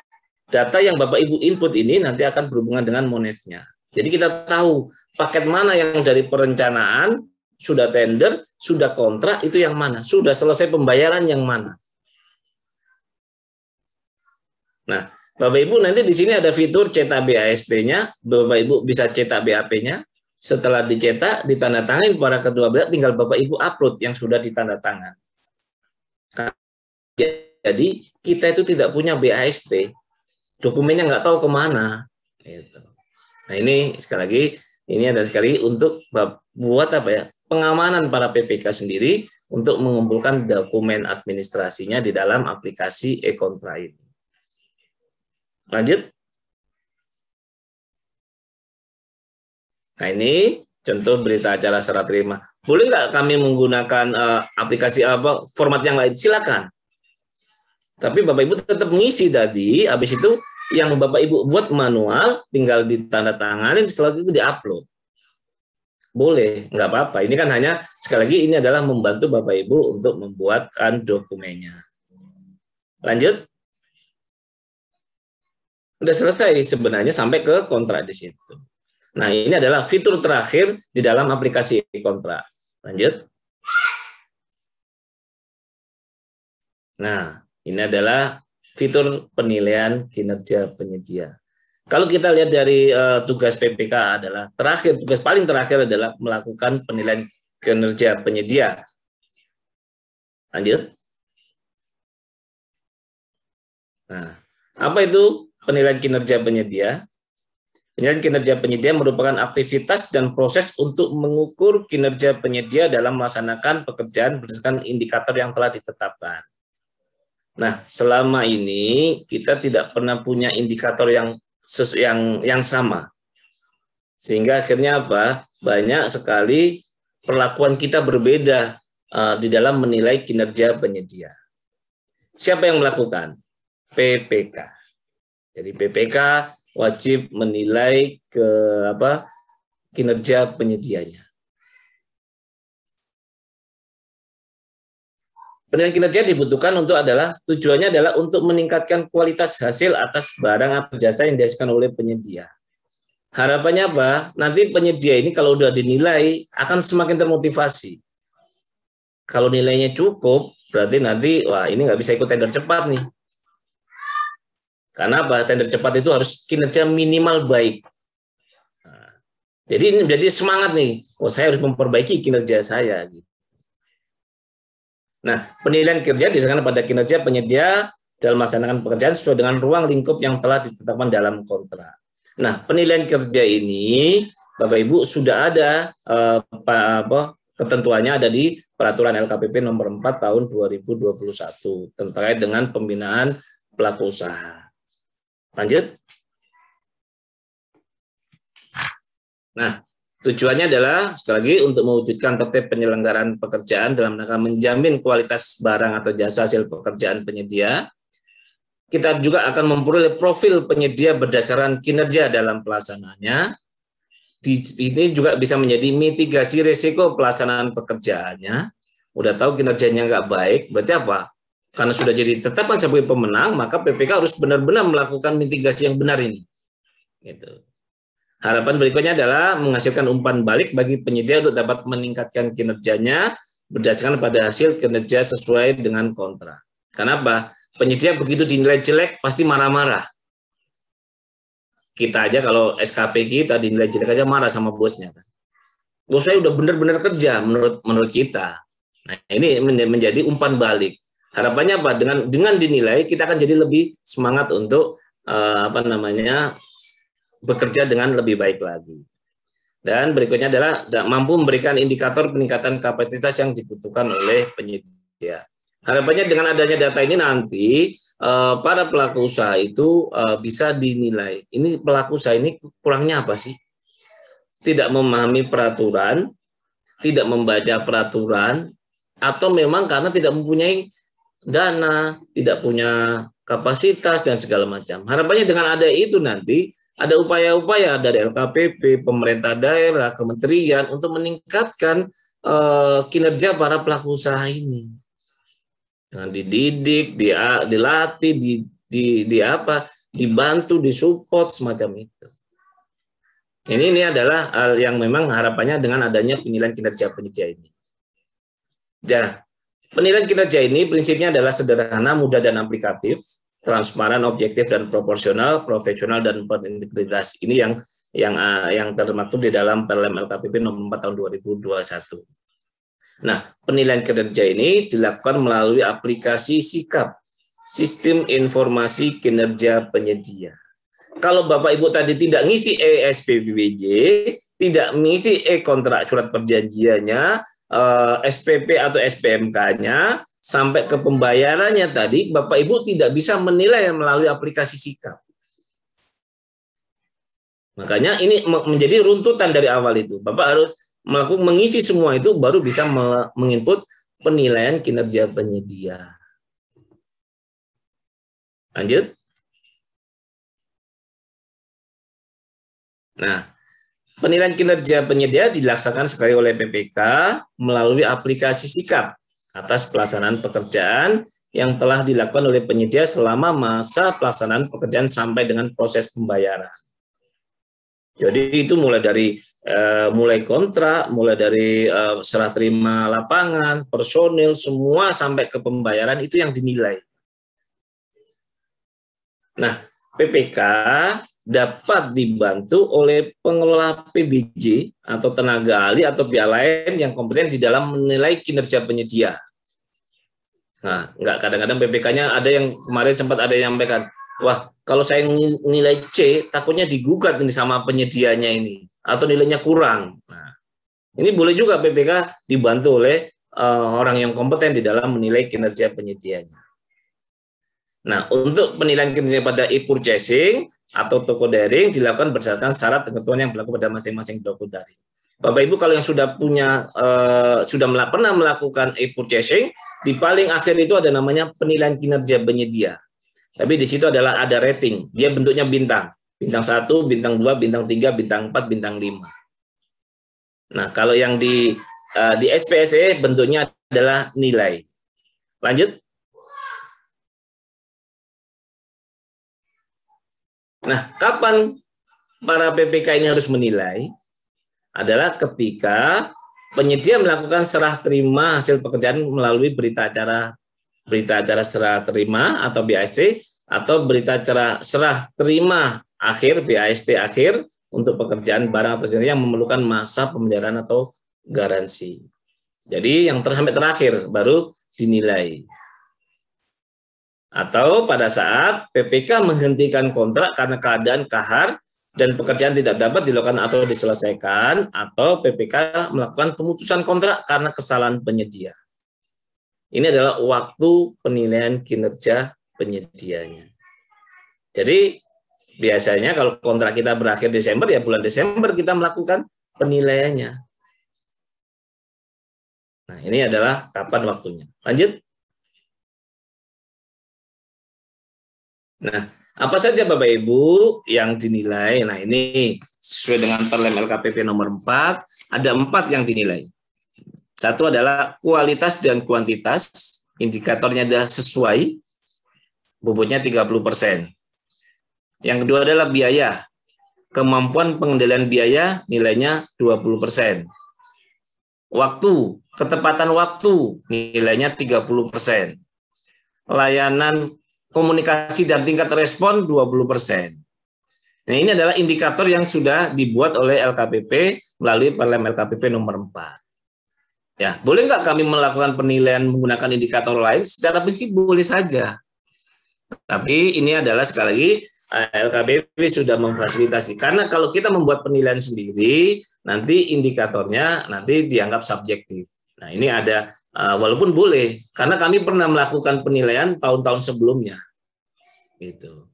Data yang Bapak Ibu input ini nanti akan berhubungan dengan Monef-nya. Jadi kita tahu paket mana yang dari perencanaan, sudah tender, sudah kontrak, itu yang mana? Sudah selesai pembayaran yang mana? Nah, Bapak Ibu nanti di sini ada fitur cetak BAST-nya, Bapak Ibu bisa cetak BAP-nya. Setelah dicetak, ditandatangani kepada kedua belah, tinggal Bapak Ibu upload yang sudah ditandatangan. Jadi kita itu tidak punya BAST, dokumennya nggak tahu kemana. Nah, ini sekali lagi, ini ada sekali untuk buat apa ya? Pengamanan para PPK sendiri untuk mengumpulkan dokumen administrasinya di dalam aplikasi e-kontra ini. Lanjut. Nah, ini contoh berita acara serah terima. Boleh nggak kami menggunakan aplikasi apa format yang lain? Silakan. Tapi Bapak Ibu tetap mengisi tadi, habis itu yang Bapak Ibu buat manual, tinggal ditandatangani, setelah itu diupload. Boleh, nggak apa-apa. Ini kan hanya, sekali lagi, ini adalah membantu Bapak Ibu untuk membuatkan dokumennya. Lanjut. Sudah selesai sebenarnya sampai ke kontrak di situ. Nah, ini adalah fitur terakhir di dalam aplikasi kontrak. Lanjut. Nah, ini adalah fitur penilaian kinerja penyedia. Kalau kita lihat dari tugas PPK adalah tugas paling terakhir adalah melakukan penilaian kinerja penyedia. Lanjut. Nah, apa itu penilaian kinerja penyedia? Penilaian kinerja penyedia merupakan aktivitas dan proses untuk mengukur kinerja penyedia dalam melaksanakan pekerjaan berdasarkan indikator yang telah ditetapkan. Nah, selama ini kita tidak pernah punya indikator yang sama. Sehingga akhirnya apa? Banyak sekali perlakuan kita berbeda di dalam menilai kinerja penyedia. Siapa yang melakukan? PPK. Jadi PPK wajib menilai kinerja penyedianya. Penilaian kinerja dibutuhkan tujuannya adalah untuk meningkatkan kualitas hasil atas barang atau jasa yang dihasilkan oleh penyedia. Harapannya apa? Nanti penyedia ini kalau sudah dinilai akan semakin termotivasi. Kalau nilainya cukup, berarti nanti wah ini nggak bisa ikut tender cepat nih. Karena apa? Tender cepat itu harus kinerja minimal baik. Nah, jadi ini menjadi semangat nih. Oh, saya harus memperbaiki kinerja saya. Nah, penilaian kinerja disahkan pada kinerja penyedia dalam melaksanakan pekerjaan sesuai dengan ruang lingkup yang telah ditetapkan dalam kontrak. Nah, penilaian kerja ini, Bapak Ibu, sudah ada ketentuannya ada di Peraturan LKPP nomor 4 tahun 2021 terkait dengan pembinaan pelaku usaha. Lanjut. Nah, tujuannya adalah sekali lagi untuk mewujudkan tertib penyelenggaraan pekerjaan dalam rangka menjamin kualitas barang atau jasa hasil pekerjaan penyedia. Kita juga akan memperoleh profil penyedia berdasarkan kinerja dalam pelaksanaannya. Ini juga bisa menjadi mitigasi risiko pelaksanaan pekerjaannya. Udah tahu kinerjanya nggak baik, berarti apa? Karena sudah jadi tetapkan sebagai pemenang, maka PPK harus benar-benar melakukan mitigasi yang benar ini. Gitu. Harapan berikutnya adalah menghasilkan umpan balik bagi penyedia untuk dapat meningkatkan kinerjanya berdasarkan pada hasil kinerja sesuai dengan kontrak. Kenapa? Penyedia begitu dinilai jelek pasti marah-marah. Kita aja kalau SKP kita dinilai jelek aja marah sama bosnya. Bos saya udah benar-benar kerja menurut kita. Nah, ini menjadi umpan balik. Harapannya apa? Dengan dinilai kita akan jadi lebih semangat untuk bekerja dengan lebih baik lagi. Dan berikutnya adalah mampu memberikan indikator peningkatan kapasitas yang dibutuhkan oleh penyedia. Harapannya dengan adanya data ini nanti para pelaku usaha itu bisa dinilai. Ini pelaku usaha ini kurangnya apa sih? Tidak memahami peraturan, tidak membaca peraturan, atau memang karena tidak mempunyai dana, tidak punya kapasitas dan segala macam. Harapannya dengan ada itu nanti ada upaya-upaya dari LKPP, pemerintah daerah, kementerian untuk meningkatkan kinerja para pelaku usaha ini. Dengan dididik, dilatih, dibantu, disupport semacam itu. Ini adalah hal yang memang harapannya dengan adanya penilaian kinerja penyedia ini. Penilaian kinerja ini prinsipnya adalah sederhana, mudah dan aplikatif, transparan, objektif dan proporsional, profesional dan berintegritas. Ini yang termaktub di dalam PLM LKPP nomor 4 tahun 2021. Nah, penilaian kinerja ini dilakukan melalui aplikasi SIKAP, Sistem Informasi Kinerja Penyedia. Kalau Bapak Ibu tadi tidak ngisi SPPBJ, tidak mengisi kontrak surat perjanjiannya, SPP atau SPMK-nya, sampai ke pembayarannya tadi, Bapak Ibu tidak bisa menilai melalui aplikasi SIKAP. Makanya ini menjadi runtutan dari awal itu. Bapak harus mengisi semua itu, baru bisa menginput penilaian kinerja penyedia. Lanjut. Nah, penilaian kinerja penyedia dilaksanakan sekali oleh PPK melalui aplikasi SIKAP atas pelaksanaan pekerjaan yang telah dilakukan oleh penyedia selama masa pelaksanaan pekerjaan sampai dengan proses pembayaran. Jadi itu mulai kontrak, mulai dari serah terima lapangan, personil, semua sampai ke pembayaran itu yang dinilai. Nah, PPK dapat dibantu oleh pengelola PBJ atau tenaga ahli atau pihak lain yang kompeten di dalam menilai kinerja penyedia. Nah, enggak, kadang-kadang PPK-nya ada yang kemarin sempat ada yang menyampaikan, wah, kalau saya nilai C, takutnya digugat ini sama penyedianya ini, atau nilainya kurang. Nah, ini boleh juga PPK dibantu oleh orang yang kompeten di dalam menilai kinerja penyedianya. Nah, untuk penilaian kinerja pada e-purchasing atau toko daring dilakukan berdasarkan syarat ketentuan yang berlaku pada masing-masing toko daring. Bapak Ibu kalau yang sudah punya pernah melakukan e-purchasing, di paling akhir itu ada namanya penilaian kinerja penyedia. Tapi di situ adalah ada rating, dia bentuknya bintang. Bintang 1, bintang 2, bintang 3, bintang 4, bintang 5. Nah, kalau yang di SPSE bentuknya adalah nilai. Lanjut. Nah, kapan para PPK ini harus menilai? Adalah ketika penyedia melakukan serah terima hasil pekerjaan melalui berita acara serah terima atau BAST atau berita acara serah terima akhir BAST akhir untuk pekerjaan barang atau jasa yang memerlukan masa pemeliharaan atau garansi. Jadi yang sampai terakhir baru dinilai. Atau pada saat PPK menghentikan kontrak karena keadaan kahar dan pekerjaan tidak dapat dilakukan atau diselesaikan, atau PPK melakukan pemutusan kontrak karena kesalahan penyedia. Ini adalah waktu penilaian kinerja penyedianya. Jadi biasanya kalau kontrak kita berakhir Desember, ya bulan Desember kita melakukan penilaiannya. Nah, ini adalah kapan waktunya. Lanjut. Nah, apa saja Bapak Ibu yang dinilai? Nah, ini sesuai dengan Perlem LKPP nomor 4, ada 4 yang dinilai. Satu adalah kualitas dan kuantitas, indikatornya adalah sesuai, bobotnya 30%. Yang kedua adalah biaya, kemampuan pengendalian biaya, nilainya 20%. Waktu, ketepatan waktu, nilainya 30%. Layanan komunikasi dan tingkat respon 20%. Nah, ini adalah indikator yang sudah dibuat oleh LKPP melalui Perlem LKPP nomor 4. Ya, boleh nggak kami melakukan penilaian menggunakan indikator lain? Secara prinsip boleh saja. Tapi ini adalah sekali lagi LKPP sudah memfasilitasi. Karena kalau kita membuat penilaian sendiri, nanti indikatornya nanti dianggap subjektif. Nah, ini ada walaupun boleh, karena kami pernah melakukan penilaian tahun-tahun sebelumnya. Gitu.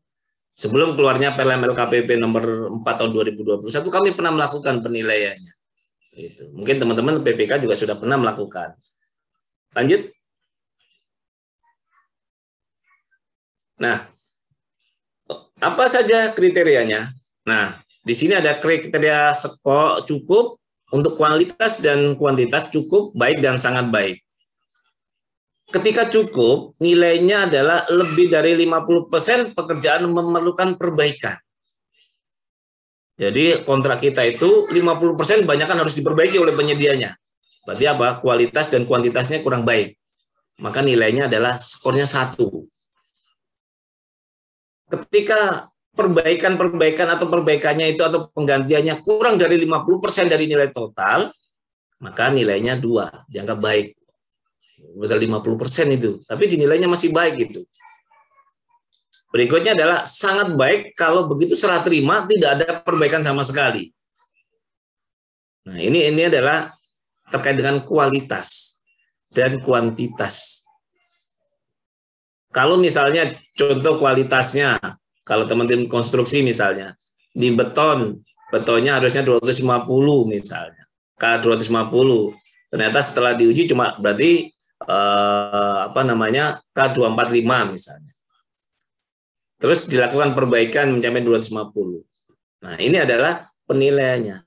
Sebelum keluarnya Perlem LKPP nomor 4 tahun 2021, kami pernah melakukan penilaiannya. Gitu. Mungkin teman-teman PPK juga sudah pernah melakukan. Lanjut. Nah, apa saja kriterianya? Nah, di sini ada kriteria cukup untuk kualitas dan kuantitas cukup, baik dan sangat baik. Ketika cukup, nilainya adalah lebih dari 50% pekerjaan memerlukan perbaikan. Jadi kontrak kita itu 50% banyak kan harus diperbaiki oleh penyedianya. Berarti apa? Kualitas dan kuantitasnya kurang baik. Maka nilainya adalah skornya 1. Ketika perbaikan atau perbaikannya itu atau penggantiannya kurang dari 50% dari nilai total, maka nilainya 2, dianggap baik. Betul 50% itu, tapi dinilainya masih baik gitu. Berikutnya adalah sangat baik kalau begitu serah terima tidak ada perbaikan sama sekali. Nah, ini adalah terkait dengan kualitas dan kuantitas. Kalau misalnya contoh kualitasnya, kalau teman-teman konstruksi misalnya, di betonnya harusnya 250 misalnya, K250. Ternyata setelah diuji cuma berarti K245 misalnya. Terus dilakukan perbaikan mencapai 250. Nah, ini adalah penilaiannya.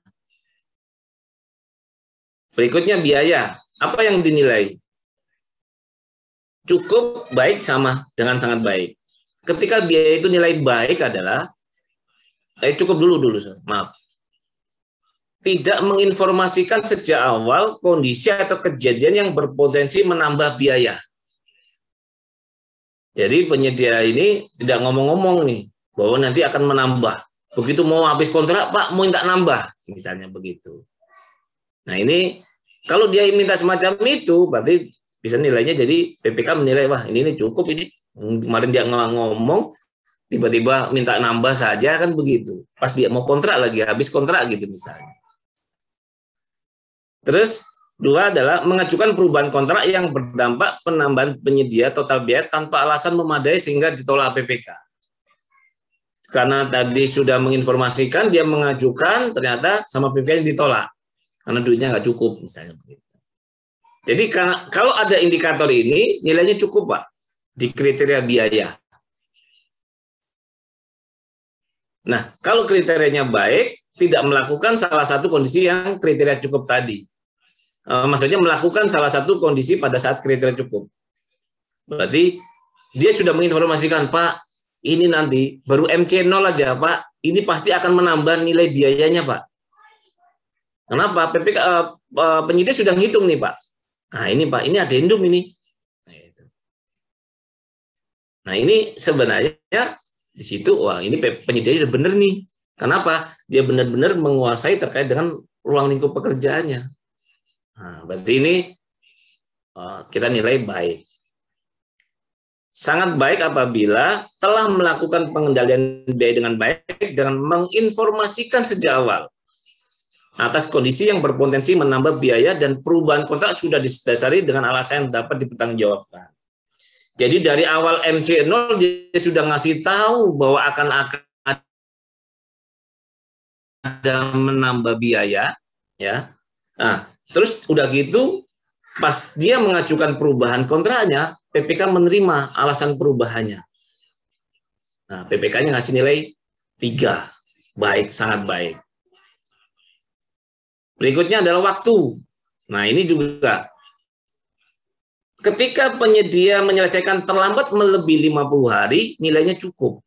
Berikutnya biaya. Apa yang dinilai? Cukup, baik, sama dengan sangat baik. Ketika biaya itu nilai baik adalah cukup dulu, maaf. Tidak menginformasikan sejak awal kondisi atau kejadian yang berpotensi menambah biaya. Jadi penyedia ini tidak ngomong-ngomong nih bahwa nanti akan menambah. Begitu mau habis kontrak, Pak, mau minta nambah, misalnya begitu. Nah, ini kalau dia minta semacam itu, berarti bisa nilainya jadi PPK menilai, wah ini cukup ini. Kemarin dia ngomong, tiba-tiba minta nambah saja, kan begitu. Pas dia mau kontrak lagi, habis kontrak gitu misalnya. Terus, dua adalah mengajukan perubahan kontrak yang berdampak penambahan penyedia total biaya tanpa alasan memadai sehingga ditolak PPK. Karena tadi sudah menginformasikan, dia mengajukan, ternyata sama PPK-nya ditolak. Karena duitnya nggak cukup, misalnya begitu. Jadi kalau ada indikator ini, nilainya cukup, Pak, di kriteria biaya. Nah, kalau kriterianya baik, tidak melakukan salah satu kondisi yang kriteria cukup tadi. Maksudnya melakukan salah satu kondisi pada saat kriteria cukup. Berarti dia sudah menginformasikan, Pak, ini nanti baru MC0 aja, Pak, ini pasti akan menambah nilai biayanya, Pak. Kenapa? PPK penyidik sudah ngitung nih, Pak. Nah, ini Pak, ini adendum ini. Nah, ini sebenarnya di situ, wah ini penyidik udah bener nih. Kenapa? Dia benar-benar menguasai terkait dengan ruang lingkup pekerjaannya. Nah, berarti ini kita nilai baik. Sangat baik apabila telah melakukan pengendalian biaya dengan baik dengan menginformasikan sejak awal atas kondisi yang berpotensi menambah biaya dan perubahan kontrak sudah didasari dengan alasan yang dapat dipertanggungjawabkan. Jadi dari awal MC0 dia sudah ngasih tahu bahwa akan ada menambah biaya, ya. Nah, terus udah gitu, pas dia mengajukan perubahan kontraknya, PPK menerima alasan perubahannya. Nah, PPK-nya ngasih nilai 3, baik, sangat baik. Berikutnya adalah waktu. Nah, ini juga ketika penyedia menyelesaikan terlambat melebihi 50 hari, nilainya cukup.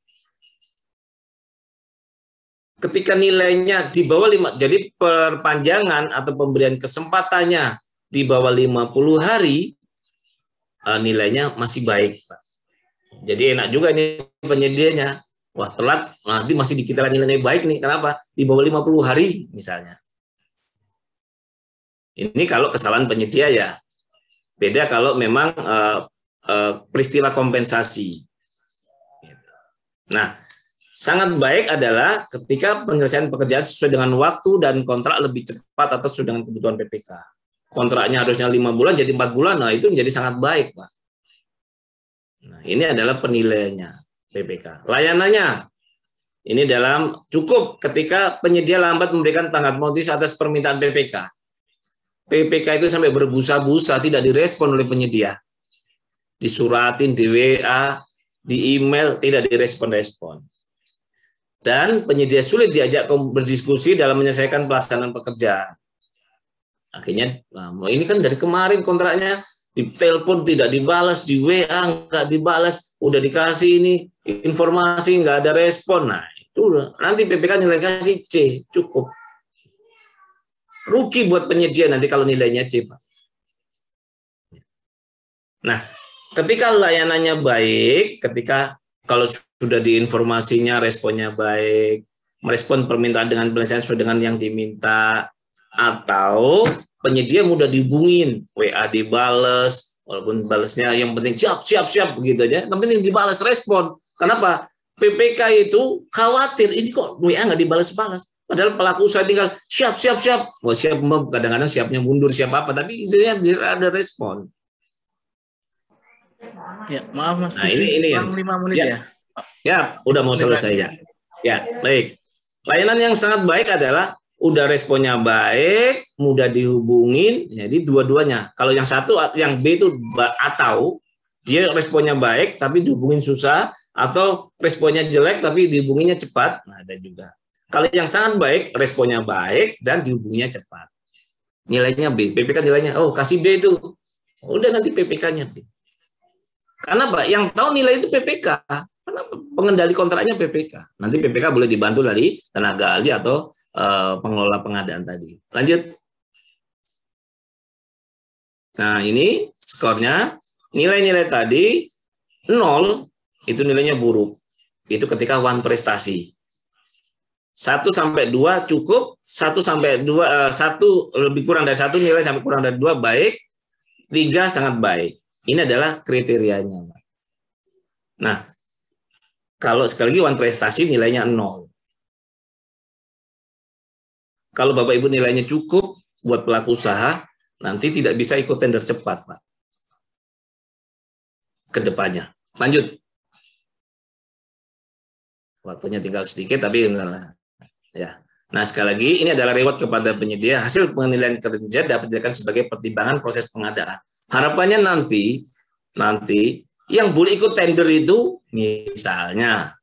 Ketika nilainya di bawah 5, jadi perpanjangan atau pemberian kesempatannya di bawah 50 hari, nilainya masih baik, Pak. Jadi enak juga ini penyedianya. Wah, telat, nanti masih dikira nilainya baik nih. Kenapa? Di bawah 50 hari misalnya. Ini kalau kesalahan penyedia ya. Beda kalau memang peristiwa kompensasi. Nah, sangat baik adalah ketika penyelesaian pekerjaan sesuai dengan waktu dan kontrak lebih cepat atau sesuai dengan kebutuhan PPK. Kontraknya harusnya 5 bulan jadi 4 bulan, nah itu menjadi sangat baik, Pak. Nah, ini adalah penilaiannya PPK. Layanannya, ini dalam cukup ketika penyedia lambat memberikan tanggap notis atas permintaan PPK. PPK itu sampai berbusa-busa tidak direspon oleh penyedia. Disuratin, di WA, di email, tidak direspon-respon. Dan penyedia sulit diajak berdiskusi dalam menyelesaikan pelaksanaan pekerjaan. Akhirnya, nah, ini kan dari kemarin kontraknya, di telepon tidak dibalas, di WA nggak dibalas, udah dikasih ini informasi nggak ada respon. Nah, itu nanti PPK nilai kasih C, cukup. Rugi buat penyedia nanti kalau nilainya C, Pak. Nah, ketika layanannya baik, ketika kalau sudah diinformasinya responnya baik, merespon permintaan dengan penyelesaian sesuai dengan yang diminta, atau penyedia mudah dihubungin, WA dibales, walaupun balesnya yang penting siap begitu aja, yang penting dibales respon. Kenapa? PPK itu khawatir, ini kok WA nggak dibalas-balas. Padahal pelaku usaha tinggal siap. Wah, siap, kadang-kadang siapnya mundur, siap apa, tapi itu ada respon. Ya, maaf Mas. Nah, ini yang 5 menit ya. Ya, udah mau selesai ya. Ya, baik. Layanan yang sangat baik adalah udah responnya baik, mudah dihubungin, jadi dua-duanya. Kalau yang satu, yang B itu atau dia responnya baik tapi dihubungin susah, atau responnya jelek tapi dihubunginya cepat, nah ada juga. Kalau yang sangat baik, responnya baik dan dihubunginya cepat. Nilainya B, PPK nilainya, oh kasih B itu, udah nanti PPK-nya B. Karena Pak, yang tahu nilai itu PPK, karena pengendali kontraknya PPK. Nanti PPK boleh dibantu dari tenaga ahli atau pengelola pengadaan tadi. Lanjut. Nah, ini skornya, nilai-nilai tadi 0 itu nilainya buruk. Itu ketika one prestasi. 1 sampai 2 cukup, 1 sampai 2, 1 lebih kurang dari 1 nilai sampai kurang dari 2 baik, 3 sangat baik. Ini adalah kriterianya. Nah, kalau sekali lagi Wan prestasi nilainya 0. Kalau Bapak Ibu nilainya cukup buat pelaku usaha, nanti tidak bisa ikut tender cepat, Pak. Ke depannya. Lanjut. Waktunya tinggal sedikit, tapi ya. Nah, sekali lagi, ini adalah reward kepada penyedia. Hasil penilaian kerja dapat dijadikan sebagai pertimbangan proses pengadaan. Harapannya nanti yang boleh ikut tender itu, misalnya,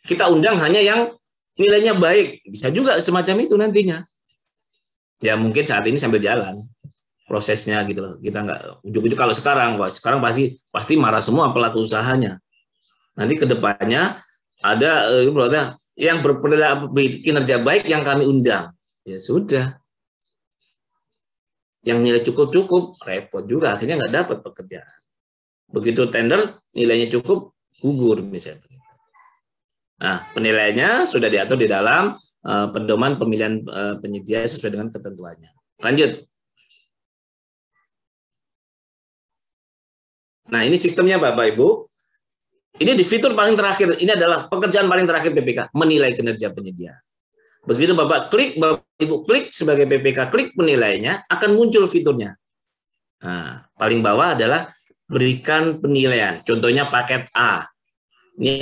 kita undang hanya yang nilainya baik. Bisa juga semacam itu nantinya. Ya, mungkin saat ini sambil jalan prosesnya gitu loh. Kita nggak ujuk-ujuk kalau sekarang pasti marah semua pelaku usahanya. Nanti ke depannya ada yang kinerja baik yang kami undang. Ya sudah. Yang nilai cukup repot juga, akhirnya nggak dapat pekerjaan. Begitu tender nilainya cukup, gugur misalnya. Nah, penilaiannya sudah diatur di dalam pedoman pemilihan penyedia sesuai dengan ketentuannya. Lanjut. Nah, ini sistemnya Bapak Ibu. Ini di fitur paling terakhir. Ini adalah pekerjaan paling terakhir PPK, menilai kinerja penyedia. Begitu Bapak Ibu klik sebagai PPK, klik penilainya, akan muncul fiturnya. Nah, paling bawah adalah berikan penilaian. Contohnya paket A. Ini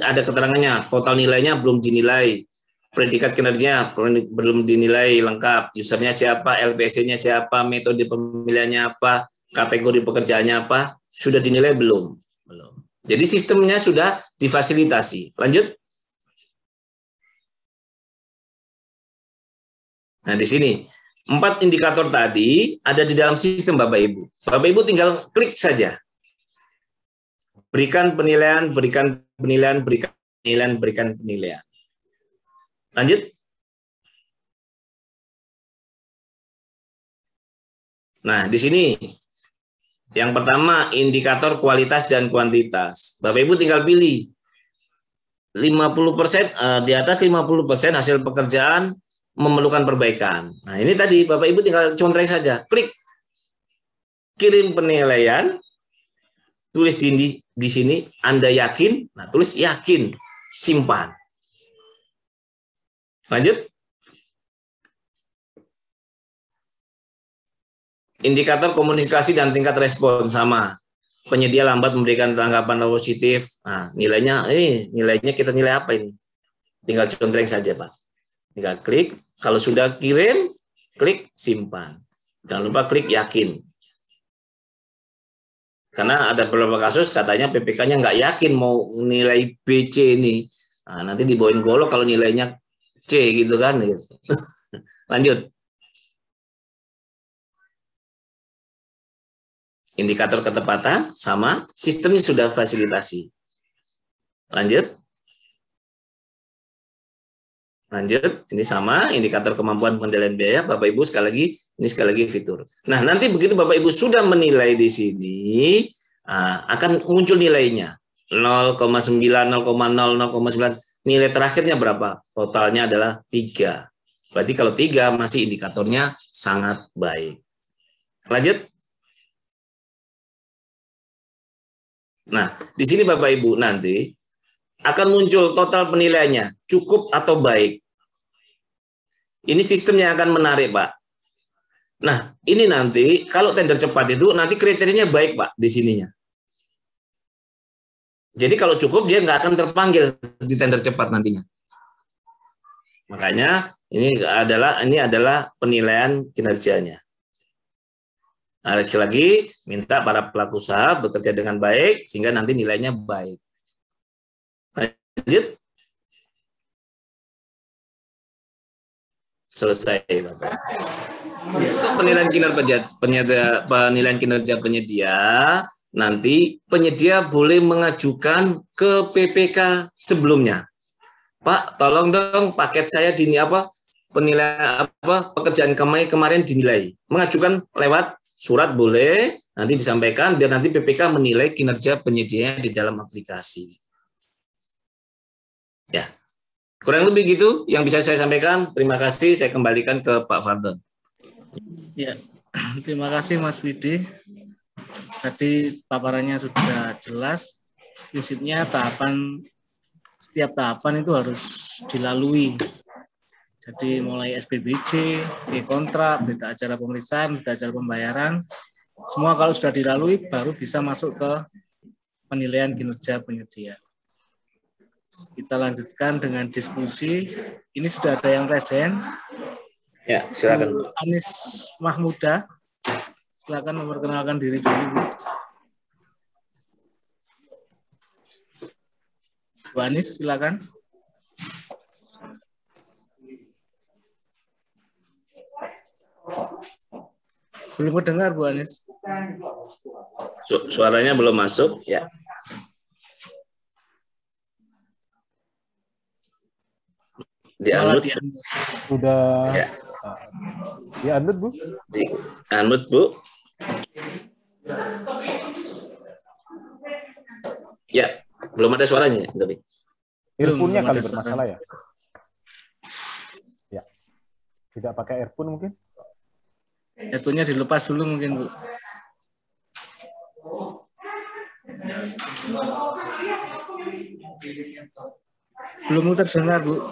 ada keterangannya, total nilainya belum dinilai. Predikat kinerja belum dinilai lengkap. Usernya siapa, LPC-nya siapa, metode pemilihannya apa, kategori pekerjaannya apa, sudah dinilai belum? Belum. Jadi sistemnya sudah difasilitasi. Lanjut. Nah, di sini 4 indikator tadi ada di dalam sistem Bapak Ibu. Bapak Ibu tinggal klik saja. Berikan penilaian, berikan penilaian, berikan penilaian, berikan penilaian. Lanjut. Nah, di sini yang pertama indikator kualitas dan kuantitas. Bapak Ibu tinggal pilih 50%, di atas 50% hasil pekerjaan memerlukan perbaikan. Nah, ini tadi Bapak Ibu tinggal contreng saja. Klik kirim penilaian, tulis di sini Anda yakin, nah tulis yakin, simpan. Lanjut. Indikator komunikasi dan tingkat respon sama. Penyedia lambat memberikan tanggapan positif. Nah, nilainya kita nilai apa ini? Tinggal contreng saja, Pak. Tinggal klik, kalau sudah kirim, klik simpan. Jangan lupa klik yakin. Karena ada beberapa kasus katanya PPK-nya nggak yakin mau nilai BC ini. Nah, nanti dibawain golok kalau nilainya C gitu kan. Gitu. Lanjut. Indikator ketepatan sama, sistemnya sudah fasilitasi. Lanjut. Lanjut, ini sama, indikator kemampuan pengendalian biaya, Bapak Ibu sekali lagi fitur. Nah, nanti begitu Bapak Ibu sudah menilai di sini, akan muncul nilainya. 0,9, 0,0, 0,9, nilai terakhirnya berapa? Totalnya adalah 3. Berarti kalau 3 masih indikatornya sangat baik. Lanjut. Nah, di sini Bapak Ibu nanti akan muncul total penilaiannya, cukup atau baik. Ini sistemnya akan menarik, Pak. Nah, ini nanti kalau tender cepat itu nanti kriterianya baik, Pak, di sininya. Jadi kalau cukup dia nggak akan terpanggil di tender cepat nantinya. Makanya ini adalah penilaian kinerjanya. Nah, lagi minta para pelaku usaha bekerja dengan baik sehingga nanti nilainya baik. Lanjut. Selesai, Bapak. Untuk penilaian kinerja penyedia, nanti penyedia boleh mengajukan ke PPK sebelumnya. Pak, tolong dong paket saya penilaian pekerjaan kemarin dinilai. Mengajukan lewat surat boleh, nanti disampaikan biar nanti PPK menilai kinerja penyedia di dalam aplikasi. Ya. Kurang lebih gitu yang bisa saya sampaikan. Terima kasih. Saya kembalikan ke Pak Fardon. Ya, terima kasih Mas Widi. Tadi paparannya sudah jelas. Prinsipnya setiap tahapan itu harus dilalui. Jadi mulai SPBJ, kontrak, berita acara pemeriksaan, berita acara pembayaran, semua kalau sudah dilalui baru bisa masuk ke penilaian kinerja penyedia. Kita lanjutkan dengan diskusi. Ini sudah ada yang resen. Ya, silakan. Bu Anis Mahmuda, silakan memperkenalkan diri dulu, Bu. Bu Anis, silakan. Belum mendengar, Bu Anis. Suaranya belum masuk, ya. Di-unmute. Sudah ya. Di-unmute, Bu? Di-unmute, Bu. Ya, belum ada suaranya, tapi. Earphone-nya kali bermasalah ya? Ya. Tidak pakai earphone mungkin? Earphone-nya dilepas dulu mungkin, Bu. Belum terdengar, Bu.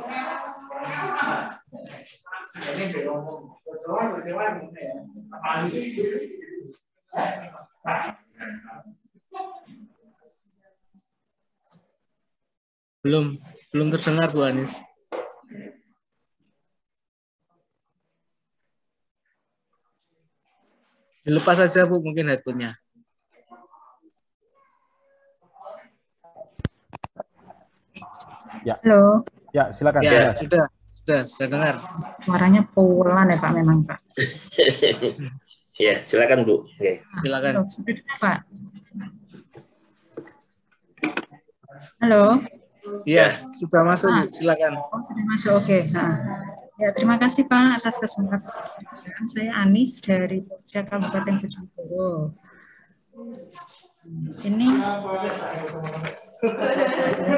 Belum terdengar, Bu Anis. Dilepas saja, Bu, mungkin headphone-nya. Ya. Halo. Ya, silakan. Ya, sudah dengar. Suaranya pelan ya Pak, memang Pak. Ya, silakan Bu. Oke. Silakan. Sudah dengar, Pak. Halo. Iya, sudah masuk, Bu. Silakan. Oh, sudah masuk. Oke. Nah. Ya, terima kasih Pak atas kesempatan. Saya Anis dari Pokja Kabupaten Bojonegoro. Ini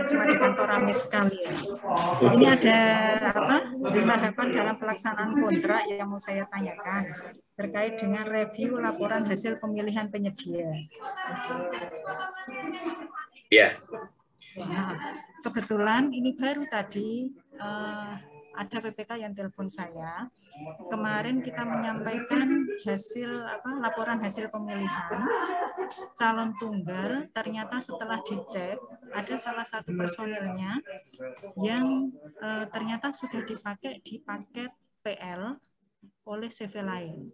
cuma di kantor rame sekali ya. Ini ada tahapan dalam pelaksanaan kontrak yang mau saya tanyakan terkait dengan review laporan hasil pemilihan penyedia. Ya. Nah, kebetulan ini baru tadi ada PPK yang telepon saya. Kemarin kita menyampaikan laporan hasil pemilihan calon tunggal. Ternyata setelah dicek ada salah satu personilnya yang ternyata sudah dipakai di paket PL oleh CV lain.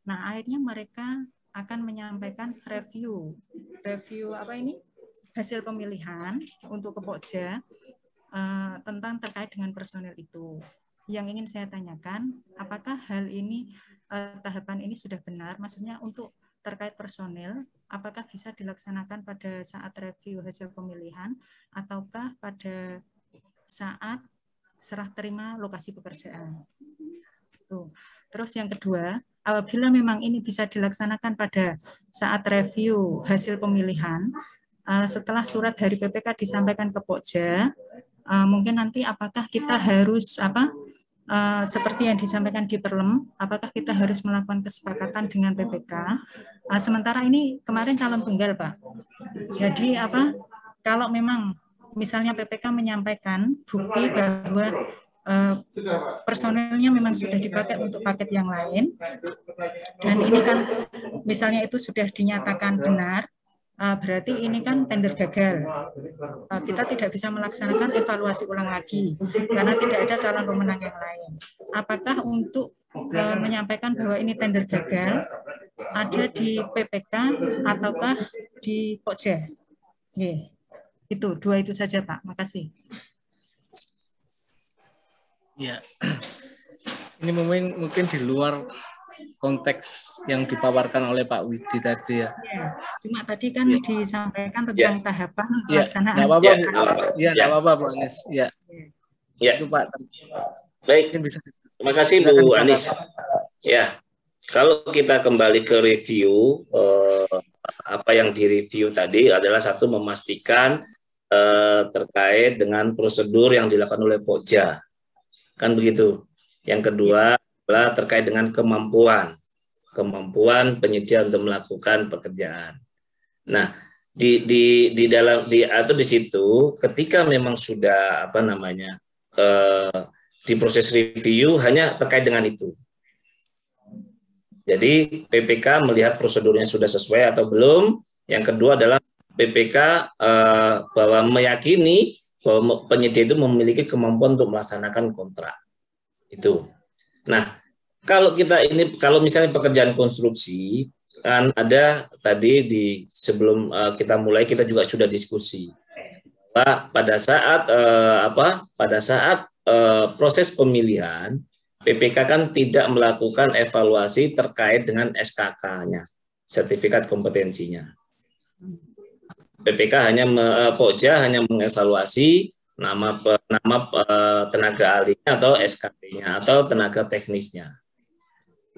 Nah, akhirnya mereka akan menyampaikan review hasil pemilihan untuk ke Pokja tentang terkait dengan personil itu. Yang ingin saya tanyakan, apakah hal ini tahapan ini sudah benar? Maksudnya untuk terkait personil, apakah bisa dilaksanakan pada saat review hasil pemilihan ataukah pada saat serah terima lokasi pekerjaan? Tuh. Terus yang kedua, apabila memang ini bisa dilaksanakan pada saat review hasil pemilihan, setelah surat dari PPK disampaikan ke Pokja, mungkin nanti apakah kita harus seperti yang disampaikan di Perlem, apakah kita harus melakukan kesepakatan dengan PPK? Sementara ini kemarin calon tunggal, Pak. Jadi kalau memang misalnya PPK menyampaikan bukti bahwa personelnya memang sudah dipakai untuk paket yang lain, dan ini kan misalnya itu sudah dinyatakan benar, berarti ini kan tender gagal. Kita tidak bisa melaksanakan evaluasi ulang lagi karena tidak ada calon pemenang yang lain. Apakah untuk menyampaikan bahwa ini tender gagal ada di PPK ataukah di Pokja? Itu dua itu saja Pak. Makasih. Ya, ini mungkin di luar konteks yang dipaparkan oleh Pak Widi tadi ya. Cuma tadi kan disampaikan tentang tahapan pelaksanaan. Nggak apa-apa, Bu. Ya, nggak apa-apa, Bu Anis. Ya. Itu Pak. Baik. Terima kasih Bu Anis. Ya, kalau kita kembali ke review, apa yang direview tadi adalah satu memastikan terkait dengan prosedur yang dilakukan oleh Pokja. Kan begitu. Yang kedua adalah terkait dengan kemampuan penyedia untuk melakukan pekerjaan. Nah, di dalam atau di situ ketika memang sudah di proses review hanya terkait dengan itu. Jadi PPK melihat prosedurnya sudah sesuai atau belum. Yang kedua adalah PPK bahwa meyakini bahwa penyedia itu memiliki kemampuan untuk melaksanakan kontrak. Itu. Nah, kalau misalnya pekerjaan konstruksi kan ada tadi sebelum kita mulai kita juga sudah diskusi bahwa pada saat proses pemilihan PPK kan tidak melakukan evaluasi terkait dengan SKK-nya, sertifikat kompetensinya. PPK Pokja hanya mengevaluasi nama tenaga ahlinya atau SKP-nya atau tenaga teknisnya.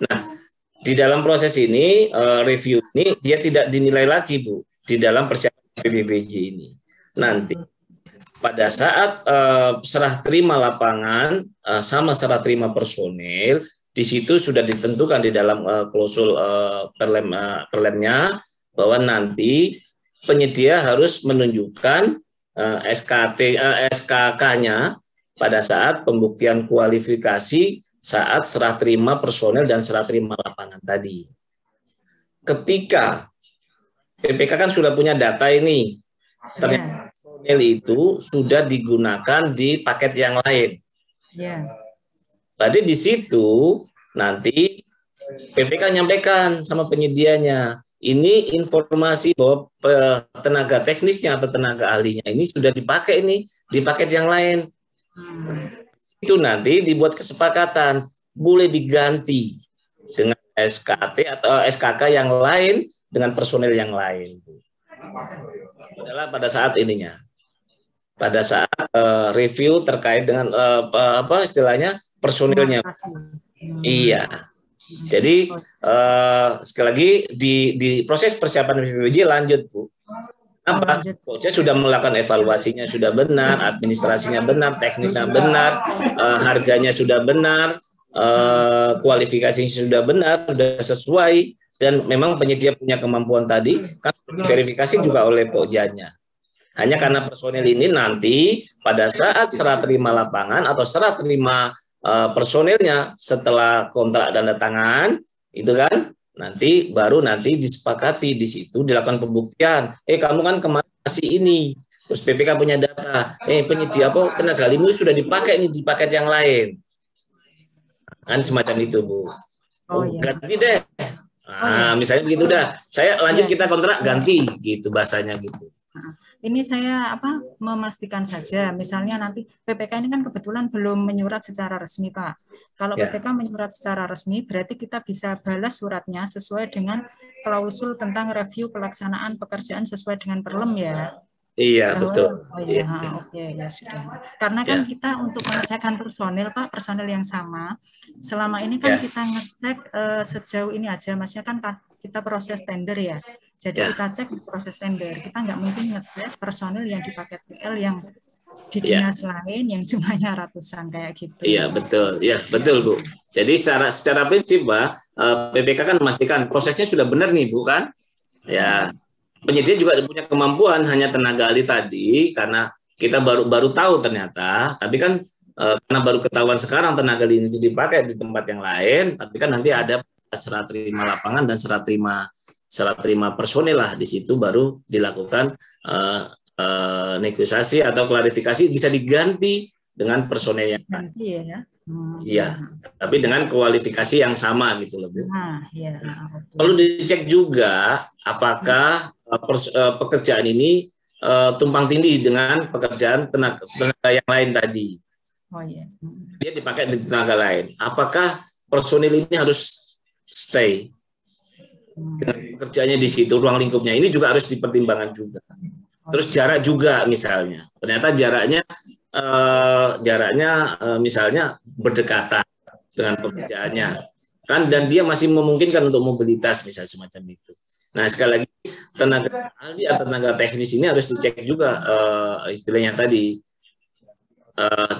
Nah, di dalam proses ini review ini dia tidak dinilai lagi, Bu, di dalam persiapan PBBJ ini. Nanti pada saat serah terima lapangan sama serah terima personil, di situ sudah ditentukan di dalam klausul perlemnya bahwa nanti penyedia harus menunjukkan SKK-nya pada saat pembuktian kualifikasi saat serah terima personel dan serah terima lapangan tadi. Ketika PPK kan sudah punya data ini, ternyata personel itu sudah digunakan di paket yang lain. Berarti di situ nanti PPK nyampaikan sama penyedianya, ini informasi bahwa tenaga teknisnya atau tenaga ahlinya ini sudah dipakai ini di paket yang lain. Itu nanti dibuat kesepakatan boleh diganti dengan SKT atau SKK yang lain dengan personel yang lain. Adalah pada saat ininya, pada saat review terkait dengan istilahnya personilnya. Iya. Jadi sekali lagi di proses persiapan PBBJ lanjut, Bu. Apa? Pokja sudah melakukan evaluasinya sudah benar, administrasinya benar, teknisnya benar, harganya sudah benar, kualifikasinya sudah benar, sudah sesuai, dan memang penyedia punya kemampuan tadi, kan verifikasi juga oleh Pokjanya. Hanya karena personil ini nanti pada saat serah terima lapangan atau serah terima personilnya setelah kontrak tanda tangan, itu kan nanti disepakati di situ dilakukan pembuktian. Kamu kan kemarin kasih ini, terus PPK punya data. Penyedia tenaga ahlimu sudah dipakai nih di paket yang lain. Kan semacam itu, Bu. Ganti deh. Misalnya begitu dah. Saya lanjut kita kontrak ganti gitu bahasanya gitu. Ini saya memastikan saja, misalnya nanti PPK ini kan kebetulan belum menyurat secara resmi, Pak. Kalau PPK menyurat secara resmi, berarti kita bisa balas suratnya sesuai dengan klausul tentang review pelaksanaan pekerjaan sesuai dengan perlem ya. Iya, betul. Oke, ya sudah. Karena kan kita untuk mengecekkan personil, Pak, personil yang sama, selama ini kan kita ngecek sejauh ini aja, maksudnya kan kita proses tender ya. Jadi kita cek proses tender, kita nggak mungkin ngecek personil yang di paket PL yang di dinas lain yang jumlahnya ratusan kayak gitu. Iya, betul. Ya, betul, Bu. Jadi secara prinsip, Mbak, PPK kan memastikan prosesnya sudah benar nih, Bu, kan? Ya. Penyedia juga punya kemampuan, hanya tenaga ahli tadi karena kita baru tahu ternyata, tapi kan karena baru ketahuan sekarang tenaga ahli itu dipakai di tempat yang lain, tapi kan nanti ada serah terima lapangan dan serah terima personil lah, di situ baru dilakukan negosiasi atau klarifikasi bisa diganti dengan personil yang lain. Iya, tapi dengan kualifikasi yang sama gitu loh, Bu. Perlu dicek juga apakah pekerjaan ini tumpang tindih dengan pekerjaan tenaga yang lain tadi. Dia dipakai di tenaga lain. Apakah personil ini harus stay dengan pekerjaannya di situ, ruang lingkupnya ini juga harus dipertimbangkan juga. Terus jarak juga misalnya, ternyata jaraknya misalnya berdekatan dengan pekerjaannya kan, dan dia masih memungkinkan untuk mobilitas misalnya semacam itu. Nah, sekali lagi tenaga ahli atau tenaga teknis ini harus dicek juga istilahnya tadi.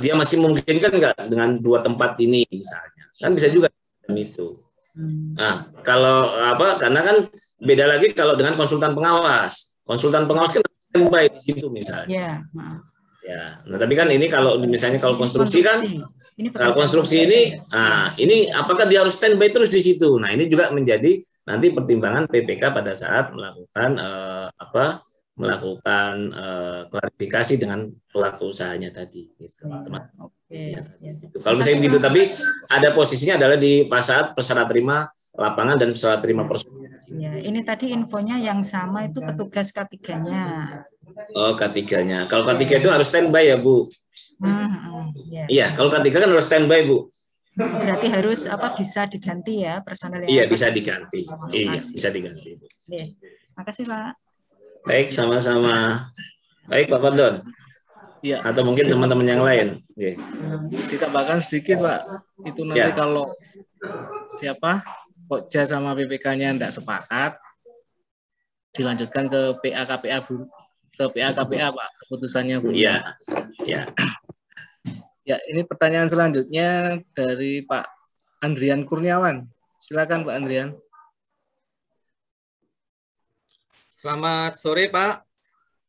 Dia masih memungkinkan nggak dengan 2 tempat ini misalnya, kan bisa juga itu. Nah, kalau karena kan beda lagi kalau dengan konsultan pengawas. Konsultan pengawas kan standby di situ misalnya. Ya, nah tapi kan ini kalau misalnya kalau konstruksi kan, kalau konstruksi ini, ini apakah dia harus standby terus di situ? Nah ini juga menjadi nanti pertimbangan PPK pada saat melakukan klarifikasi dengan pelaku usahanya tadi. Gitu. Kalau misalnya begitu, tapi ada posisinya adalah di saat peserah terima lapangan dan peserah terima personil. Ya, ini tadi infonya yang sama itu petugas K3-nya. Oh, K3-nya. Kalau K3 itu harus standby ya, Bu? Iya, kalau K3 kan harus standby, Bu. Berarti harus bisa diganti ya personel yang. Iya, bisa diganti. Iya, bisa diganti, Bu. Makasih, Pak. Baik, sama-sama. Baik, Pak Pardon. Iya. Atau mungkin teman-teman yang lain. Ditambahkan sedikit, Pak. Itu nanti kalau Pokja sama PPK-nya tidak sepakat, dilanjutkan ke PA-KPA, Bu. Ke PA-KPA, Pak, keputusannya, Bu. Iya. Ya. Ya, ini pertanyaan selanjutnya dari Pak Andrian Kurniawan. Silakan, Pak Andrian. Selamat sore, Pak.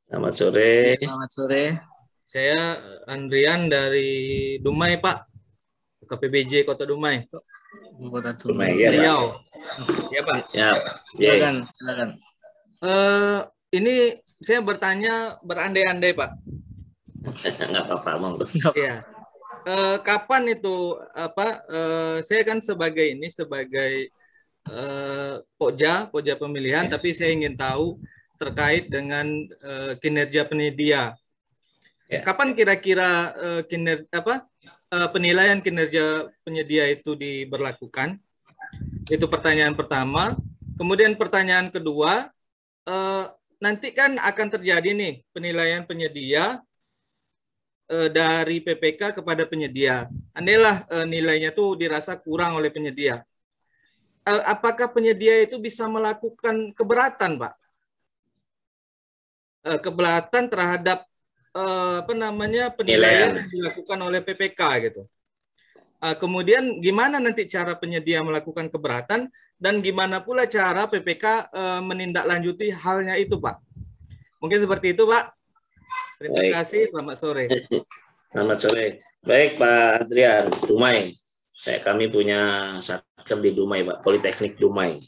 Selamat sore. Selamat sore. Saya Andrian dari Dumai, Pak. KPBJ Kota Dumai. Kota Dumai. Riau. Ya, Pak. Siap. Silakan. Ini saya bertanya berandai-andai, Pak. Nggak apa-apa, monggo. Iya. Kapan itu saya kan sebagai Pokja pemilihan, tapi saya ingin tahu terkait dengan kinerja penyedia. Ya. Kapan kira-kira penilaian kinerja penyedia itu diberlakukan? Itu pertanyaan pertama. Kemudian pertanyaan kedua, nanti kan akan terjadi nih penilaian penyedia dari PPK kepada penyedia. Andailah nilainya tuh dirasa kurang oleh penyedia. Apakah penyedia itu bisa melakukan keberatan, Pak? Keberatan terhadap penilaian yang dilakukan oleh PPK gitu. Kemudian gimana nanti cara penyedia melakukan keberatan dan gimana pula cara PPK menindaklanjuti halnya itu, Pak? Mungkin seperti itu, Pak. Terima kasih, selamat sore. Selamat sore. Baik, Pak Adrian, Dumai. Kami punya satker di Dumai, Pak, Politeknik Dumai.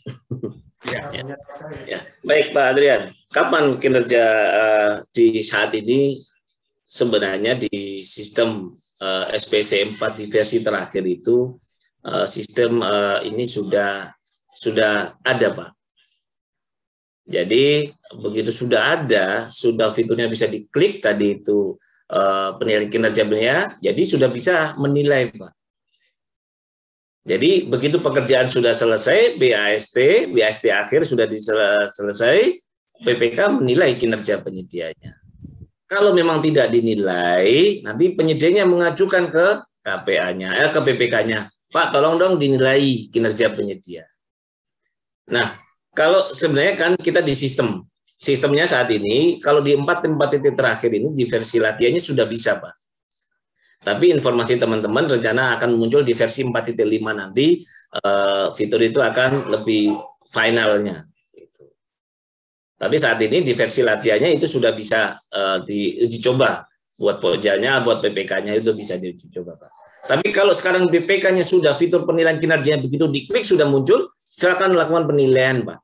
Ya. Baik, Pak Adrian. Kapan kinerja di saat ini sebenarnya di sistem SPC 4 di versi terakhir itu sistem ini sudah ada, Pak. Jadi begitu sudah ada, sudah fiturnya bisa diklik tadi itu penilaian kinerjanya, jadi sudah bisa menilai, Pak. Jadi begitu pekerjaan sudah selesai, BAST akhir sudah selesai, PPK menilai kinerja penyedianya. Kalau memang tidak dinilai, nanti penyedianya mengajukan ke KPA-nya, ke PPK-nya, Pak, tolong dong dinilai kinerja penyedia. Nah, kalau sebenarnya kan kita di sistemnya saat ini, kalau di 4 titik terakhir ini di versi latihannya sudah bisa, Pak. Tapi informasi teman-teman rencana akan muncul di versi 4.5 nanti, fitur itu akan lebih finalnya. Tapi saat ini di versi latihannya itu sudah bisa diuji coba. Buat Pokjanya, buat PPK-nya itu bisa diuji coba, Pak. Tapi kalau sekarang BPK-nya sudah fitur penilaian kinerjanya begitu diklik sudah muncul, silakan melakukan penilaian, Pak.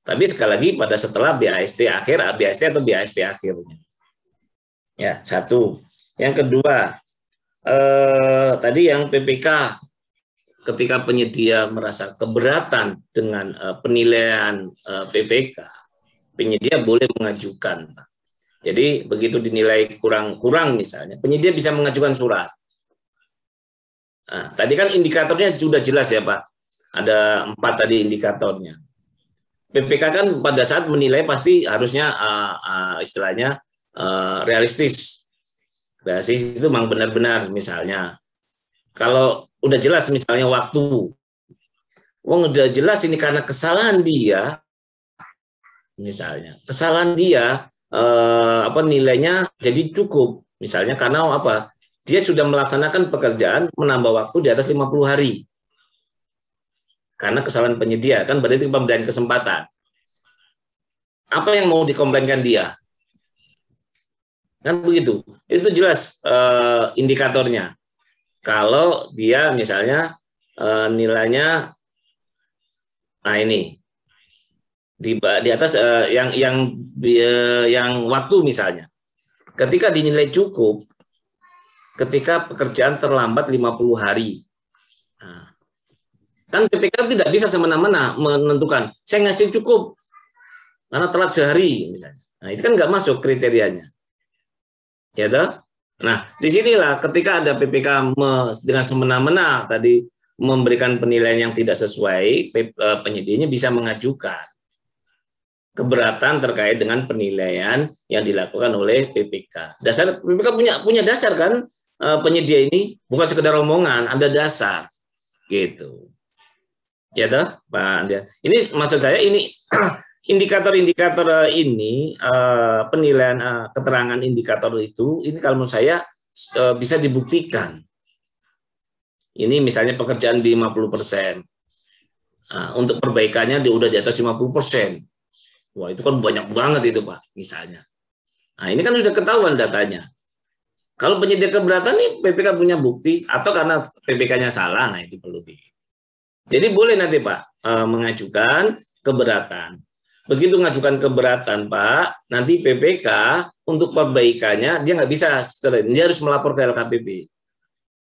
Tapi sekali lagi pada setelah BAST atau BAST akhirnya. Ya, satu. Yang kedua, tadi yang PPK ketika penyedia merasa keberatan dengan penilaian PPK, penyedia boleh mengajukan, Pak. Jadi begitu dinilai kurang misalnya, penyedia bisa mengajukan surat. Nah, tadi kan indikatornya sudah jelas ya, Pak. Ada 4 tadi indikatornya. PPK kan pada saat menilai pasti harusnya istilahnya realistis. Realistis itu memang benar-benar misalnya. Kalau udah jelas misalnya waktu, udah jelas ini karena kesalahan dia, misalnya kesalahan dia nilainya jadi cukup, misalnya karena apa? Dia sudah melaksanakan pekerjaan menambah waktu di atas 50 hari. Karena kesalahan penyedia, kan berarti pemberian kesempatan. Apa yang mau dikomplainkan dia? Kan begitu. Itu jelas indikatornya. Kalau dia misalnya nilainya, nah ini di atas yang waktu misalnya. Ketika dinilai cukup, ketika pekerjaan terlambat 50 hari. Nah, kan PPK tidak bisa semena-mena menentukan, saya ngasih cukup, karena telat sehari. Misalnya. Nah, itu kan nggak masuk kriterianya. Ya toh? Nah, disinilah ketika ada PPK dengan semena-mena tadi memberikan penilaian yang tidak sesuai, penyedianya bisa mengajukan keberatan terkait dengan penilaian yang dilakukan oleh PPK. Dasar PPK punya dasar kan? Penyedia ini bukan sekedar omongan, ada dasar gitu. Ya toh, Pak Andian. Ini maksud saya ini indikator-indikator ini penilaian keterangan indikator itu ini kalau menurut saya bisa dibuktikan. Ini misalnya pekerjaan di 50%. Untuk perbaikannya udah di atas 50%. Wah, itu kan banyak banget itu, Pak, misalnya. Nah, ini kan sudah ketahuan datanya. Kalau penyedia keberatan nih PPK punya bukti atau karena PPK-nya salah, nah itu perlu di. Jadi boleh nanti Pak mengajukan keberatan. Begitu mengajukan keberatan Pak, nanti PPK untuk perbaikannya dia nggak bisa, dia harus melapor ke LKPP.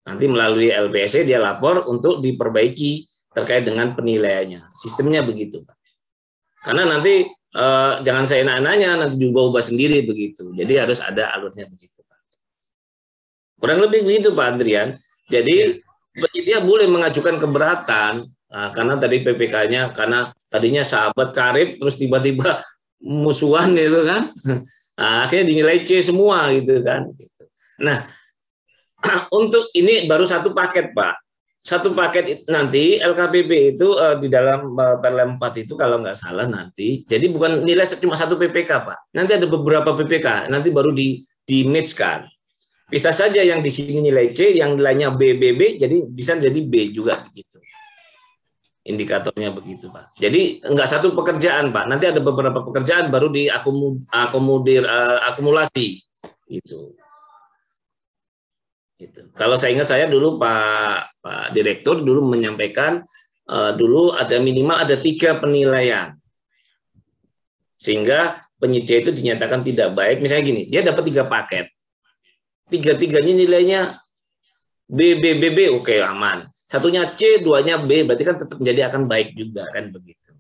Nanti melalui LPSC dia lapor untuk diperbaiki terkait dengan penilaiannya. Sistemnya begitu Pak. Karena nanti jangan saya nanya nanti diubah-ubah sendiri begitu. Jadi harus ada alurnya begitu. Kurang lebih begitu Pak Andrian. Jadi penyedia boleh mengajukan keberatan karena tadi PPK-nya karena tadinya sahabat karib terus tiba-tiba musuhan gitu kan. Akhirnya dinilai C semua gitu kan. Nah, untuk ini baru satu paket Pak. Satu paket nanti LKPP itu di dalam Perlem 4 itu kalau nggak salah nanti. Jadi bukan nilai cuma satu PPK Pak. Nanti ada beberapa PPK. Nanti baru di-match-kan. Bisa saja yang di sini nilai C, yang nilainya B, jadi bisa jadi B juga begitu. Indikatornya begitu, Pak. Jadi enggak satu pekerjaan, Pak. Nanti ada beberapa pekerjaan baru akumulasi gitu. Gitu. Kalau saya ingat saya dulu Pak Direktur dulu menyampaikan dulu ada minimal ada 3 penilaian. Sehingga penyedia itu dinyatakan tidak baik. Misalnya gini, dia dapat 3 paket. 3-3-nya nilainya B, oke aman. Satunya C, 2-nya B, berarti kan tetap menjadi akan baik juga kan begitu.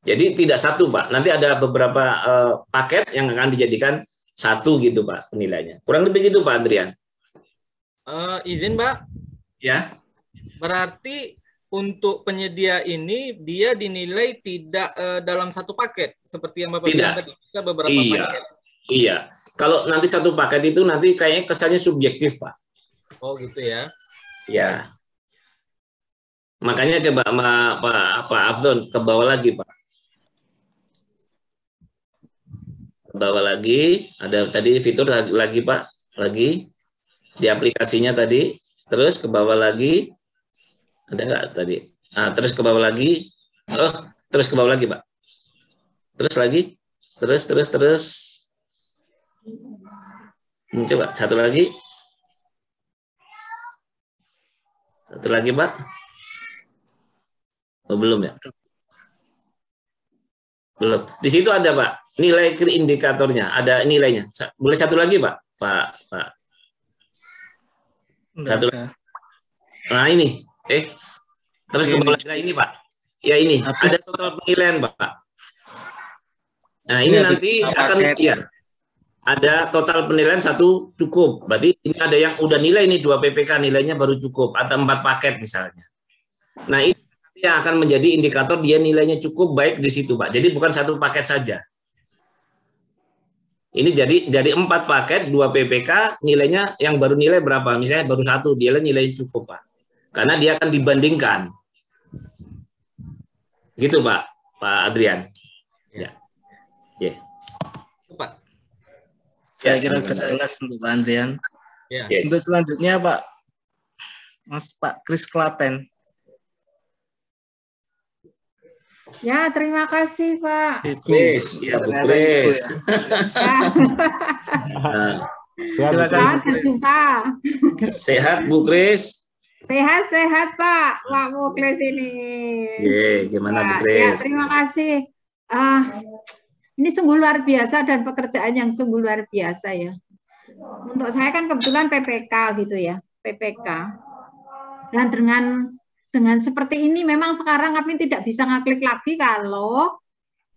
Jadi tidak satu Pak, nanti ada beberapa paket yang akan dijadikan satu gitu Pak penilaiannya. Kurang lebih gitu Pak Andrian. Izin Pak. Ya. Berarti untuk penyedia ini dia dinilai tidak dalam satu paket seperti yang Bapak bilang tadi, beberapa paket. Iya, kalau nanti satu paket itu nanti kayaknya kesannya subjektif, Pak. Oh gitu ya? Ya. Makanya coba Pak Afdon ke bawah lagi, Pak. Ke bawah lagi, ada tadi fitur lagi, Pak. Lagi di aplikasinya tadi. Terus ke bawah lagi, ada nggak tadi? Nah, terus ke bawah lagi. Oh, terus ke bawah lagi, Pak. Terus lagi. Terus. Coba satu lagi Pak. Oh, belum ya? Belum. Di situ ada Pak nilai indikatornya, ada nilainya. Boleh satu lagi Pak? Pak. Satu lagi. Nah ini, terus kembali ini Pak. Ya ini ada total penilaian Pak. Nah ini nanti akan ada total penilaian 1 cukup. Berarti ini ada yang udah nilai ini 2 PPK nilainya baru cukup atau 4 paket misalnya. Nah ini yang akan menjadi indikator dia nilainya cukup baik di situ Pak. Jadi bukan 1 paket saja. Ini jadi dari 4 paket 2 PPK nilainya yang baru nilai berapa? Misalnya baru 1 dia nilainya cukup Pak. Karena dia akan dibandingkan. Gitu Pak Adrian. Ya. Ya. Pak. Saya kira sudah jelas untuk Pak Andrian. Ya. Untuk selanjutnya Pak Kris Klaten. Ya, terima kasih Pak. Kris, ya Bu Kris. Silakan Bu Kris. Sehat Bu Kris? Sehat Pak Muklis ini. Gimana Bu Ya, Kris? terima kasih. Ini sungguh luar biasa dan pekerjaan yang sungguh luar biasa ya. Untuk saya kan kebetulan PPK gitu ya, PPK. Dan dengan seperti ini memang sekarang kami tidak bisa ngeklik lagi kalau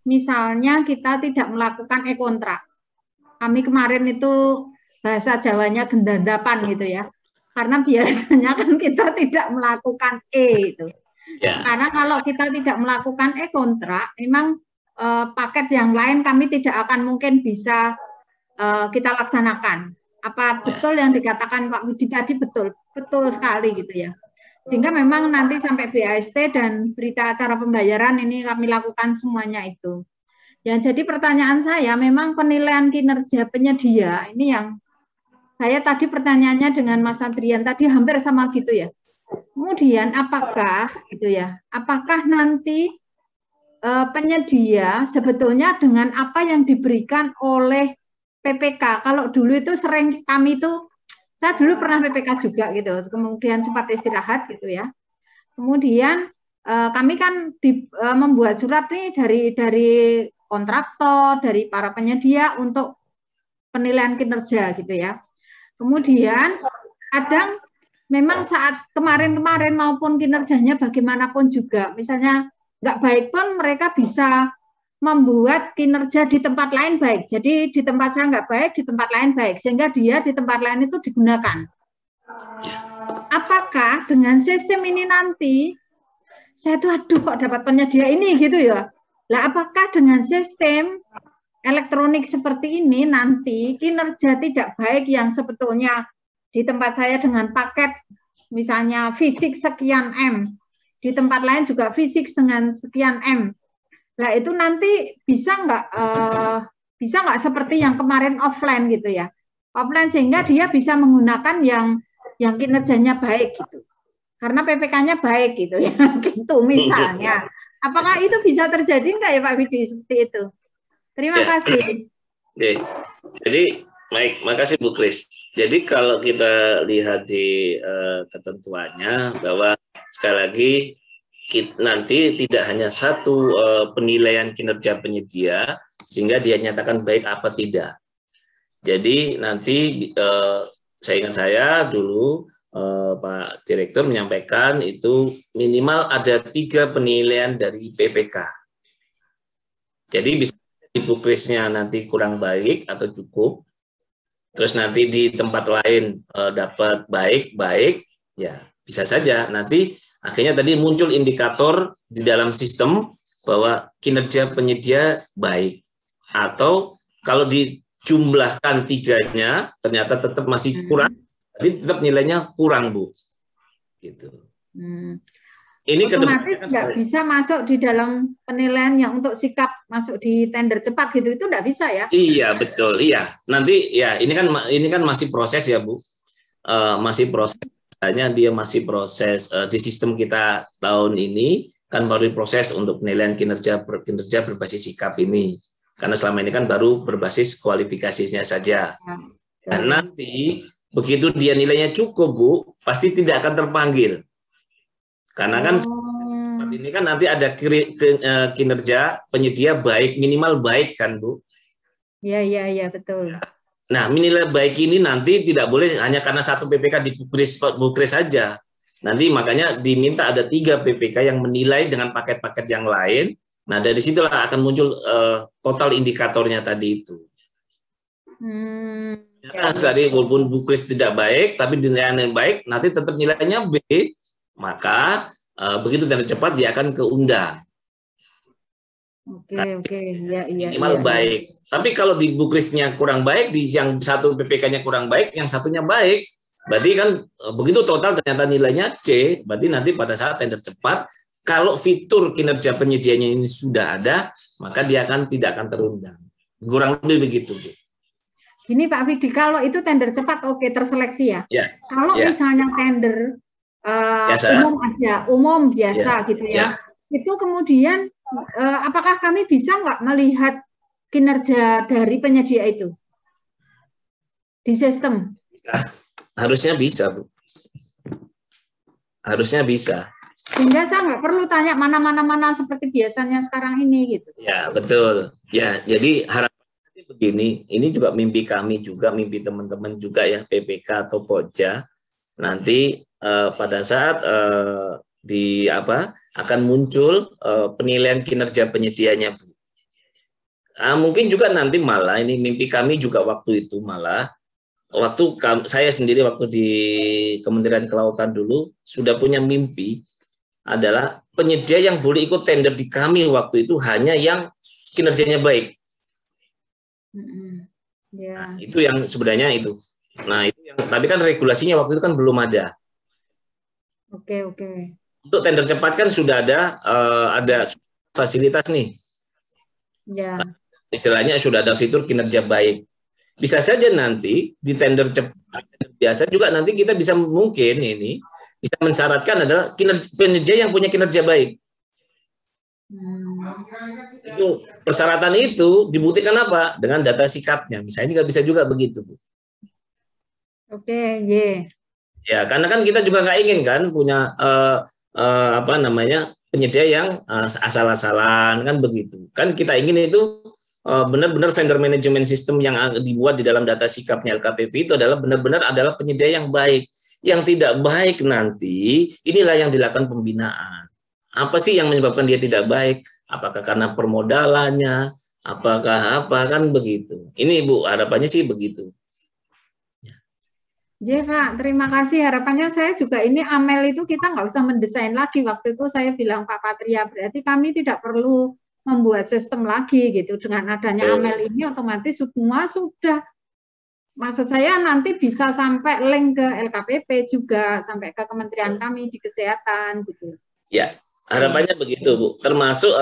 misalnya kita tidak melakukan e-kontrak. Kami kemarin itu bahasa Jawanya gendadapan gitu ya. Karena biasanya kan kita tidak melakukan itu. Ya. Karena kalau kita tidak melakukan e-kontrak, memang paket yang lain kami tidak akan mungkin bisa kita laksanakan. Apa betul yang dikatakan Pak Widi tadi betul sekali gitu ya. Sehingga memang nanti sampai BAST dan berita acara pembayaran ini kami lakukan semuanya itu. Ya, jadi pertanyaan saya memang penilaian kinerja penyedia ini yang saya tadi pertanyaannya dengan Mas Andrian tadi hampir sama gitu ya. Kemudian apakah gitu ya? Apakah nanti penyedia sebetulnya dengan apa yang diberikan oleh PPK? Kalau dulu itu sering kami itu, saya dulu pernah PPK juga gitu. Kemudian sempat istirahat gitu ya. Kemudian kami kan membuat surat nih dari kontraktor, dari para penyedia untuk penilaian kinerja gitu ya. Kemudian kadang memang saat kemarin-kemarin maupun kinerjanya bagaimanapun juga, misalnya nggak baik pun mereka bisa membuat kinerja di tempat lain baik. Jadi di tempat saya nggak baik, di tempat lain baik, sehingga dia di tempat lain itu digunakan. Apakah dengan sistem ini nanti, saya tuh aduh kok dapat penyedia ini gitu ya. Lah apakah dengan sistem elektronik seperti ini nanti kinerja tidak baik yang sebetulnya di tempat saya dengan paket misalnya fisik sekian M, di tempat lain juga fisik dengan sekian M. Nah itu nanti bisa nggak seperti yang kemarin offline gitu ya, offline sehingga dia bisa menggunakan yang kinerjanya baik gitu, karena PPK-nya baik gitu ya, gitu misalnya. Apakah itu bisa terjadi nggak ya Pak Widi seperti itu? Terima kasih. Jadi, baik, makasih Bu Kris. Jadi kalau kita lihat di ketentuannya bahwa sekali lagi nanti tidak hanya satu penilaian kinerja penyedia sehingga dia nyatakan baik apa tidak. Jadi nanti saya dulu Pak Direktur menyampaikan itu minimal ada 3 penilaian dari PPK. Jadi bisa di Bu Krisnya nanti kurang baik atau cukup, terus nanti di tempat lain dapat baik, ya bisa saja nanti akhirnya tadi muncul indikator di dalam sistem bahwa kinerja penyedia baik, atau kalau dijumlahkan 3-nya ternyata tetap masih kurang, jadi tetap nilainya kurang Bu. Gitu. Ini otomatis nggak bisa masuk di dalam penilaian yang untuk sikap masuk di tender cepat gitu, itu nggak bisa ya? Iya betul, iya. Nanti ya ini kan masih proses ya Bu, masih proses. Hanya dia masih proses di sistem kita tahun ini kan baru proses untuk penilaian kinerja berbasis sikap ini, karena selama ini kan baru berbasis kualifikasinya saja. Dan nanti begitu dia nilainya cukup Bu, pasti tidak akan terpanggil. Karena kan ini kan nanti ada kinerja penyedia baik, minimal baik kan Bu? Iya betul. Nah minimal baik ini nanti tidak boleh hanya karena satu PPK di Bu Kris saja. Nanti makanya diminta ada 3 PPK yang menilai dengan paket-paket yang lain. Nah dari situlah akan muncul total indikatornya tadi itu. Tadi walaupun Bu Kris tidak baik, tapi nilainya yang baik, nanti tetap nilainya B. Maka begitu tender cepat dia akan keundang. Oke. Ya, minimal baik. Tapi kalau di Bu Krisnya kurang baik, di yang satu PPK-nya kurang baik, yang satunya baik, berarti kan begitu total ternyata nilainya C, berarti nanti pada saat tender cepat, kalau fitur kinerja penyedianya ini sudah ada, maka dia tidak akan terundang. Kurang lebih begitu, Bu. Gini Pak Fidi, kalau itu tender cepat oke, terseleksi ya. Ya. Kalau Ya. misalnya tender Biasa. umum biasa Ya. gitu ya, Ya. itu kemudian apakah kami bisa nggak melihat kinerja dari penyedia itu di sistem? Harusnya bisa, Bu. Harusnya bisa. Sehingga saya nggak perlu tanya mana seperti biasanya sekarang ini gitu. Ya, betul. Ya, jadi harapannya begini, ini juga mimpi kami juga, mimpi teman-teman juga ya, PPK atau Pokja. Nanti pada saat akan muncul penilaian kinerja penyedianya, Bu. Mungkin juga nanti malah ini mimpi kami juga waktu itu malah saya sendiri waktu di Kementerian Kelautan dulu sudah punya mimpi adalah penyedia yang boleh ikut tender di kami waktu itu hanya yang kinerjanya baik. Yeah. Nah, itu yang sebenarnya itu. Nah, itu yang tapi kan regulasinya waktu itu kan belum ada. Oke. Untuk tender cepat kan sudah ada fasilitas nih. Ya. Istilahnya sudah ada fitur kinerja baik. Bisa saja nanti di tender cepat biasa juga nanti kita bisa mungkin ini bisa mensyaratkan adalah penyedia yang punya kinerja baik. Itu persyaratan itu dibuktikan apa? Dengan data sikapnya. Misalnya bisa juga begitu, Bu. Oke. Ya, karena kan kita juga nggak ingin kan punya penyedia yang asal-asalan kan begitu. Kan kita ingin itu benar-benar vendor management system yang dibuat di dalam data sikapnya LKPP itu adalah benar-benar adalah penyedia yang baik. Yang tidak baik nanti inilah yang dilakukan pembinaan. Apa sih yang menyebabkan dia tidak baik? Apakah karena permodalannya? Apakah apa kan begitu? Ini Bu harapannya sih begitu. Ya Pak, terima kasih. Harapannya saya juga ini AMEL itu kita nggak usah mendesain lagi. Waktu itu saya bilang Pak Patria, berarti kami tidak perlu membuat sistem lagi gitu. Dengan adanya AMEL ini otomatis semua sudah. Maksud saya nanti bisa sampai link ke LKPP juga, sampai ke kementerian kami di kesehatan gitu. Ya, harapannya begitu Bu. Termasuk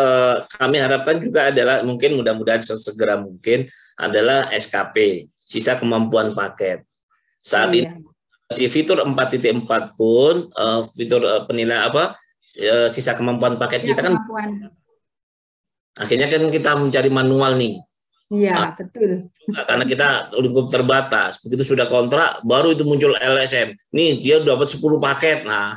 kami harapkan juga adalah mungkin mudah-mudahan sesegera mungkin adalah SKP, sisa kemampuan paket. Saat ini di fitur 4.4 pun fitur penilaian sisa kemampuan paket kita kan akhirnya kan kita mencari manual nih. Iya, betul. Karena kita lingkup terbatas. Begitu sudah kontrak, baru itu muncul LSM. Nih, dia dapat 10 paket. Nah,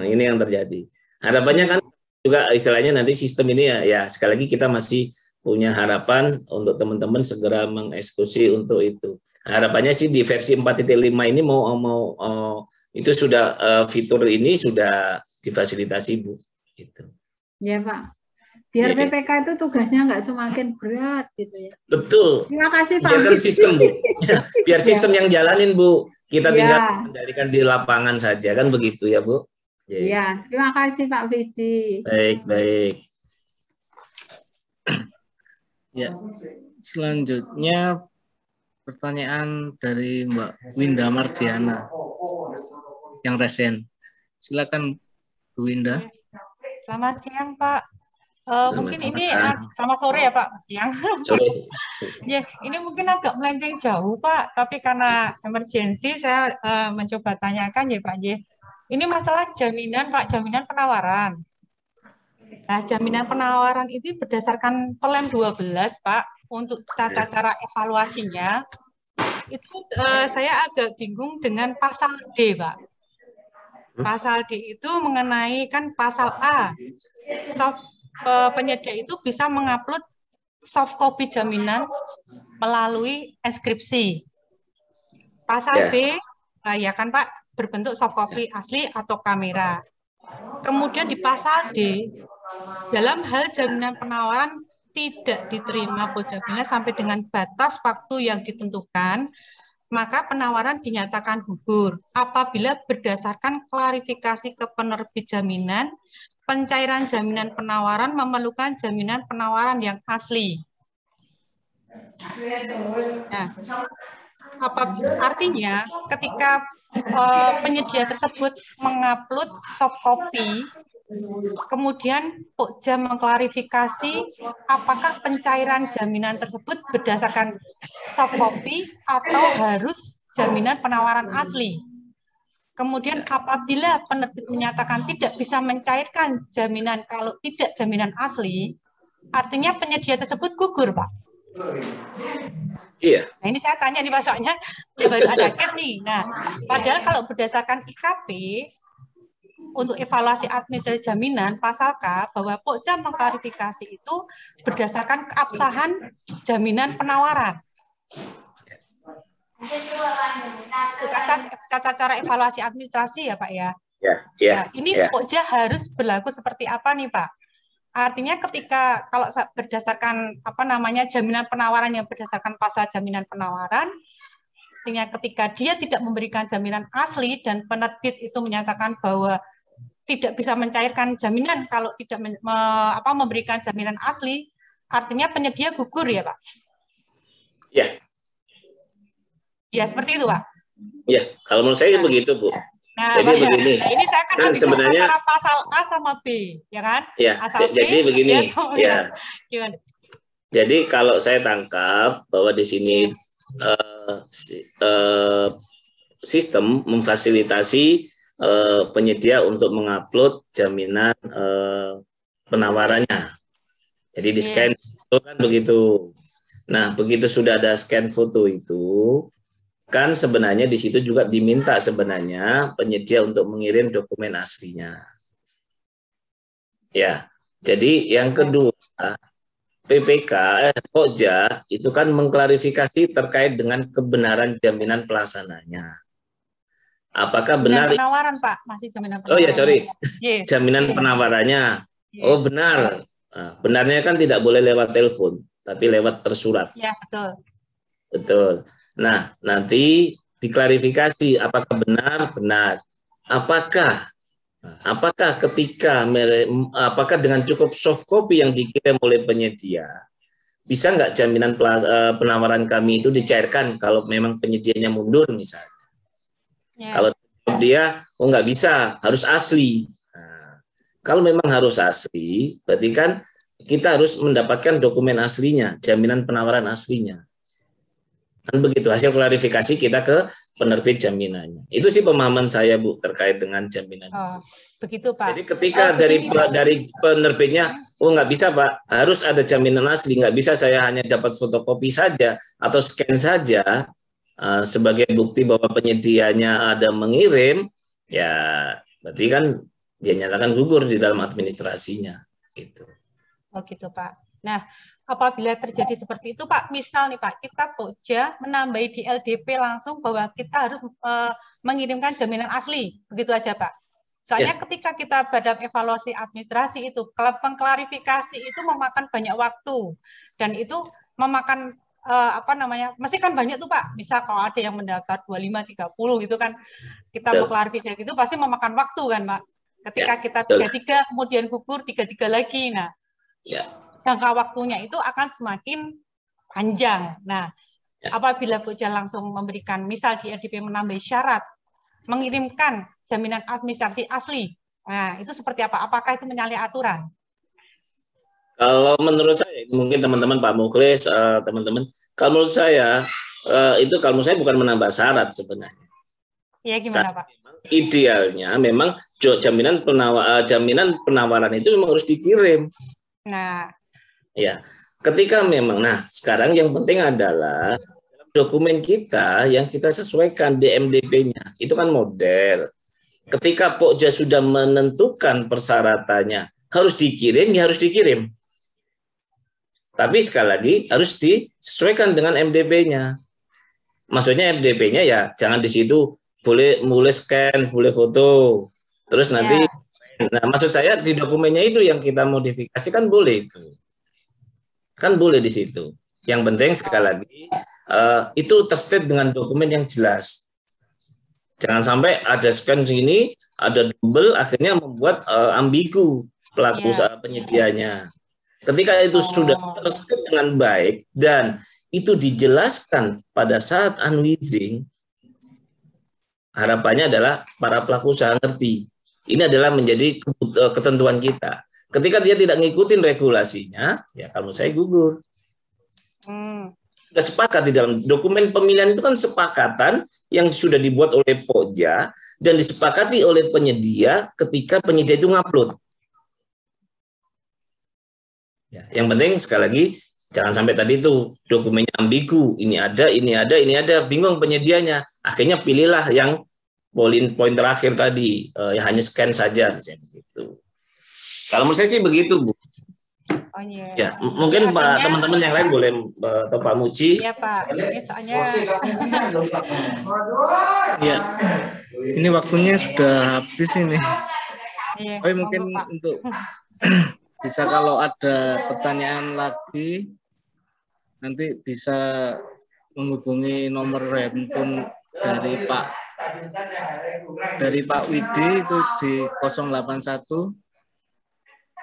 ini yang terjadi. Harapannya kan juga istilahnya nanti sistem ini ya sekali lagi kita masih punya harapan untuk teman-teman segera mengeksekusi untuk itu. Harapannya sih di versi 4.5 ini itu sudah fitur ini sudah difasilitasi, Bu. Gitu. Ya, Pak. Biar PPK itu tugasnya nggak semakin berat gitu ya. Betul. Terima kasih Pak. Biarkan sistem, Bu. Biar sistem yang jalanin, Bu. Kita tinggal mengendalikan di lapangan saja kan begitu ya, Bu. Iya, terima kasih Pak Fidi. Baik. Ya. Selanjutnya pertanyaan dari Mbak Winda Mardiana yang resen. Silakan Bu Winda. Selamat siang Pak. Mungkin ini sama sore ya Pak, siang. Sore. Ya, ini mungkin agak melenceng jauh Pak, tapi karena emergensi saya mencoba tanyakan ya Pak. Ini masalah jaminan Pak, jaminan penawaran. Nah, jaminan penawaran ini berdasarkan Perlem 12 Pak, untuk tata cara evaluasinya. Itu saya agak bingung dengan pasal D Pak. Pasal D itu mengenai kan pasal A, penyedia itu bisa mengupload soft copy jaminan melalui enskripsi. Pasal B, ya kan Pak, berbentuk soft copy asli atau kamera. Kemudian di pasal D, dalam hal jaminan penawaran tidak diterima jaminan sampai dengan batas waktu yang ditentukan, maka penawaran dinyatakan gugur apabila berdasarkan klarifikasi ke penerbit jaminan, pencairan jaminan penawaran memerlukan jaminan penawaran yang asli. Nah, artinya ketika penyedia tersebut mengupload soft copy Kemudian Pokja mengklarifikasi apakah pencairan jaminan tersebut berdasarkan soft copy atau harus jaminan penawaran asli. Kemudian apabila penerbit menyatakan tidak bisa mencairkan jaminan kalau tidak jaminan asli, artinya penyedia tersebut gugur, Pak. Iya. Nah, ini saya tanya nih Pak, soalnya baru ada case nih. Nah, padahal kalau berdasarkan IKP, untuk evaluasi administrasi jaminan, pasal K, bahwa Pokja mengklarifikasi itu berdasarkan keabsahan jaminan penawaran. Itu tata cara evaluasi administrasi ya Pak ya. Nah, ini Pokja harus berlaku seperti apa nih Pak? Artinya ketika kalau berdasarkan apa namanya jaminan penawaran yang berdasarkan pasal jaminan penawaran, artinya ketika dia tidak memberikan jaminan asli dan penerbit itu menyatakan bahwa tidak bisa mencairkan jaminan kalau tidak memberikan jaminan asli, artinya penyedia gugur ya Pak? Ya. Ya seperti itu Pak. Ya, kalau menurut saya begitu Bu. Nah, jadi begini. Nah, ini saya kan sebenarnya antara pasal A sama B, ya kan? Ya. Asal jadi B, begini. Ya. Gimana? Jadi kalau saya tangkap bahwa di sini sistem memfasilitasi penyedia untuk mengupload jaminan penawarannya. Jadi di scan itu kan begitu. Nah, begitu sudah ada scan foto itu, kan sebenarnya di situ juga diminta sebenarnya penyedia untuk mengirim dokumen aslinya. Ya, jadi yang kedua, Pokja itu kan mengklarifikasi terkait dengan kebenaran jaminan pelaksananya. Apakah benar penawaran Pak, masih jaminan penawaran. Oh ya, sorry. Jaminan penawarannya. Oh, benar. Nah, benarnya kan tidak boleh lewat telepon, tapi lewat tersurat. Ya, betul. Betul. Nah, nanti diklarifikasi apakah benar. Apakah ketika dengan cukup soft copy yang dikirim oleh penyedia, bisa nggak jaminan penawaran kami itu dicairkan kalau memang penyedianya mundur misalnya? Kalau dia nggak bisa, harus asli. Nah, kalau memang harus asli, berarti kan kita harus mendapatkan dokumen aslinya, jaminan penawaran aslinya. Kan begitu hasil klarifikasi kita ke penerbit jaminannya. Itu sih pemahaman saya Bu terkait dengan jaminan. Oh, begitu Pak. Jadi ketika dari penerbitnya, nggak bisa Pak, harus ada jaminan asli, nggak bisa saya hanya dapat fotokopi saja atau scan saja sebagai bukti bahwa penyedianya ada mengirim, ya berarti kan dia nyatakan gugur di dalam administrasinya. Gitu. Oh gitu Pak. Nah, apabila terjadi seperti itu Pak, misal nih Pak, kita Pokja menambahi di LDP langsung bahwa kita harus mengirimkan jaminan asli, begitu aja Pak. Soalnya ketika kita pada evaluasi administrasi itu, pengklarifikasi itu memakan banyak waktu dan itu memakan mesti kan banyak tuh Pak. Misal kalau ada yang mendaftar 25, 30 gitu kan, kita mengklarifikasi itu pasti memakan waktu kan Pak. Ketika kita 33 kemudian gugur 33 lagi, nah jangka waktunya itu akan semakin panjang. Nah, apabila Pokja langsung memberikan, misal di RDP menambah syarat mengirimkan jaminan administrasi asli, nah itu seperti apa? Apakah itu menyalahi aturan? Kalau menurut saya, mungkin teman-teman Pak Muklis, teman-teman, kalau menurut saya itu kalau menurut saya bukan menambah syarat sebenarnya. Ya gimana Pak? Idealnya memang jaminan penawaran itu memang harus dikirim. Nah, ya, ketika memang, nah sekarang yang penting adalah dokumen kita yang kita sesuaikan DMDP-nya, itu kan model. Ketika Pokja sudah menentukan persyaratannya harus dikirim, ya harus dikirim. Tapi sekali lagi harus disesuaikan dengan MDP-nya. Maksudnya MDP-nya ya jangan di situ boleh scan, boleh foto. Terus nanti, nah maksud saya di dokumennya itu yang kita modifikasi kan boleh itu. Kan boleh di situ. Yang penting sekali lagi itu terstate dengan dokumen yang jelas. Jangan sampai ada scan sini, ada double, akhirnya membuat ambigu pelaku penyedianya. Ketika itu sudah terstate dengan baik dan itu dijelaskan pada saat unwitching, harapannya adalah para pelaku usaha ngerti Ini adalah menjadi ketentuan kita. Ketika dia tidak ngikutin regulasinya, ya kalau saya gugur. Sudah sepakat di dalam dokumen pemilihan itu kan sepakatan yang sudah dibuat oleh Pokja dan disepakati oleh penyedia ketika penyedia itu ngupload. Ya, yang penting sekali lagi jangan sampai tadi itu dokumennya ambigu, ini ada, bingung penyedianya. Akhirnya pilihlah yang poin terakhir tadi, yang hanya scan saja, begitu. Kalau menurut saya sih begitu, Bu. Oh iya. Ya, mungkin Pak teman-teman yang lain boleh atau Pak Muji. Iya Pak, ini soalnya. Iya, ini waktunya sudah habis ini. Iya, Oh, mungkin untuk bisa kalau ada pertanyaan lagi nanti bisa menghubungi nomor handphone dari Pak Widi itu di 081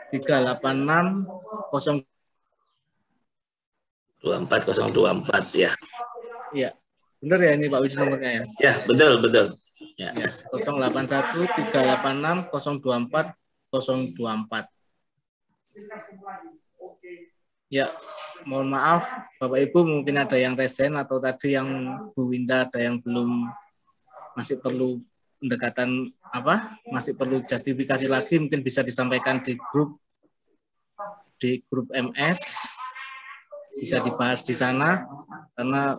386 24024 ya. Iya. Benar ya ini Pak Widi nomornya ya? Ya, betul. Ya. 081 386 024 024. Ya, mohon maaf Bapak Ibu mungkin ada yang resen atau tadi yang Bu Winda ada yang belum, masih perlu pendekatan masih perlu justifikasi lagi, mungkin bisa disampaikan di grup MS, bisa dibahas di sana karena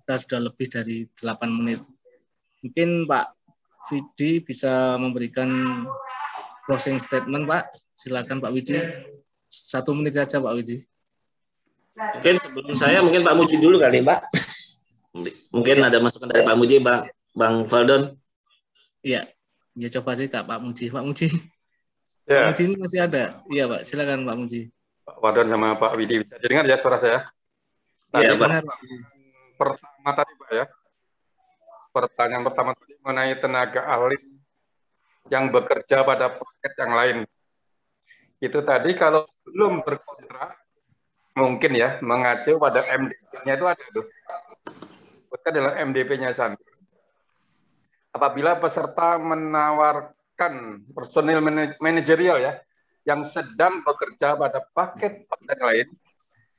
kita sudah lebih dari 8 menit. Mungkin Pak Widi bisa memberikan closing statement, Pak. Silakan Pak Widi. 1 menit saja Pak Widi. Mungkin sebelum saya, mungkin Pak Muji dulu kali, Pak. Mungkin ada masukan dari Pak Muji, Bang Faldon. Iya, ya coba sih Kak Pak Muji. Pak Muji. Ya. Pak Muji ini masih ada. Iya Pak, silakan Pak Muji. Pak Faldon sama Pak Widi bisa dengar ya suara saya? Iya Pak. Pertama tadi Pak ya. Pertanyaan pertama tadi mengenai tenaga ahli yang bekerja pada paket yang lain. Itu tadi kalau belum berkontrak, mungkin ya mengacu pada MDP-nya itu ada tuh. Itu adalah MDP-nya sana. Apabila peserta menawarkan personil manajerial ya, yang sedang bekerja pada paket lain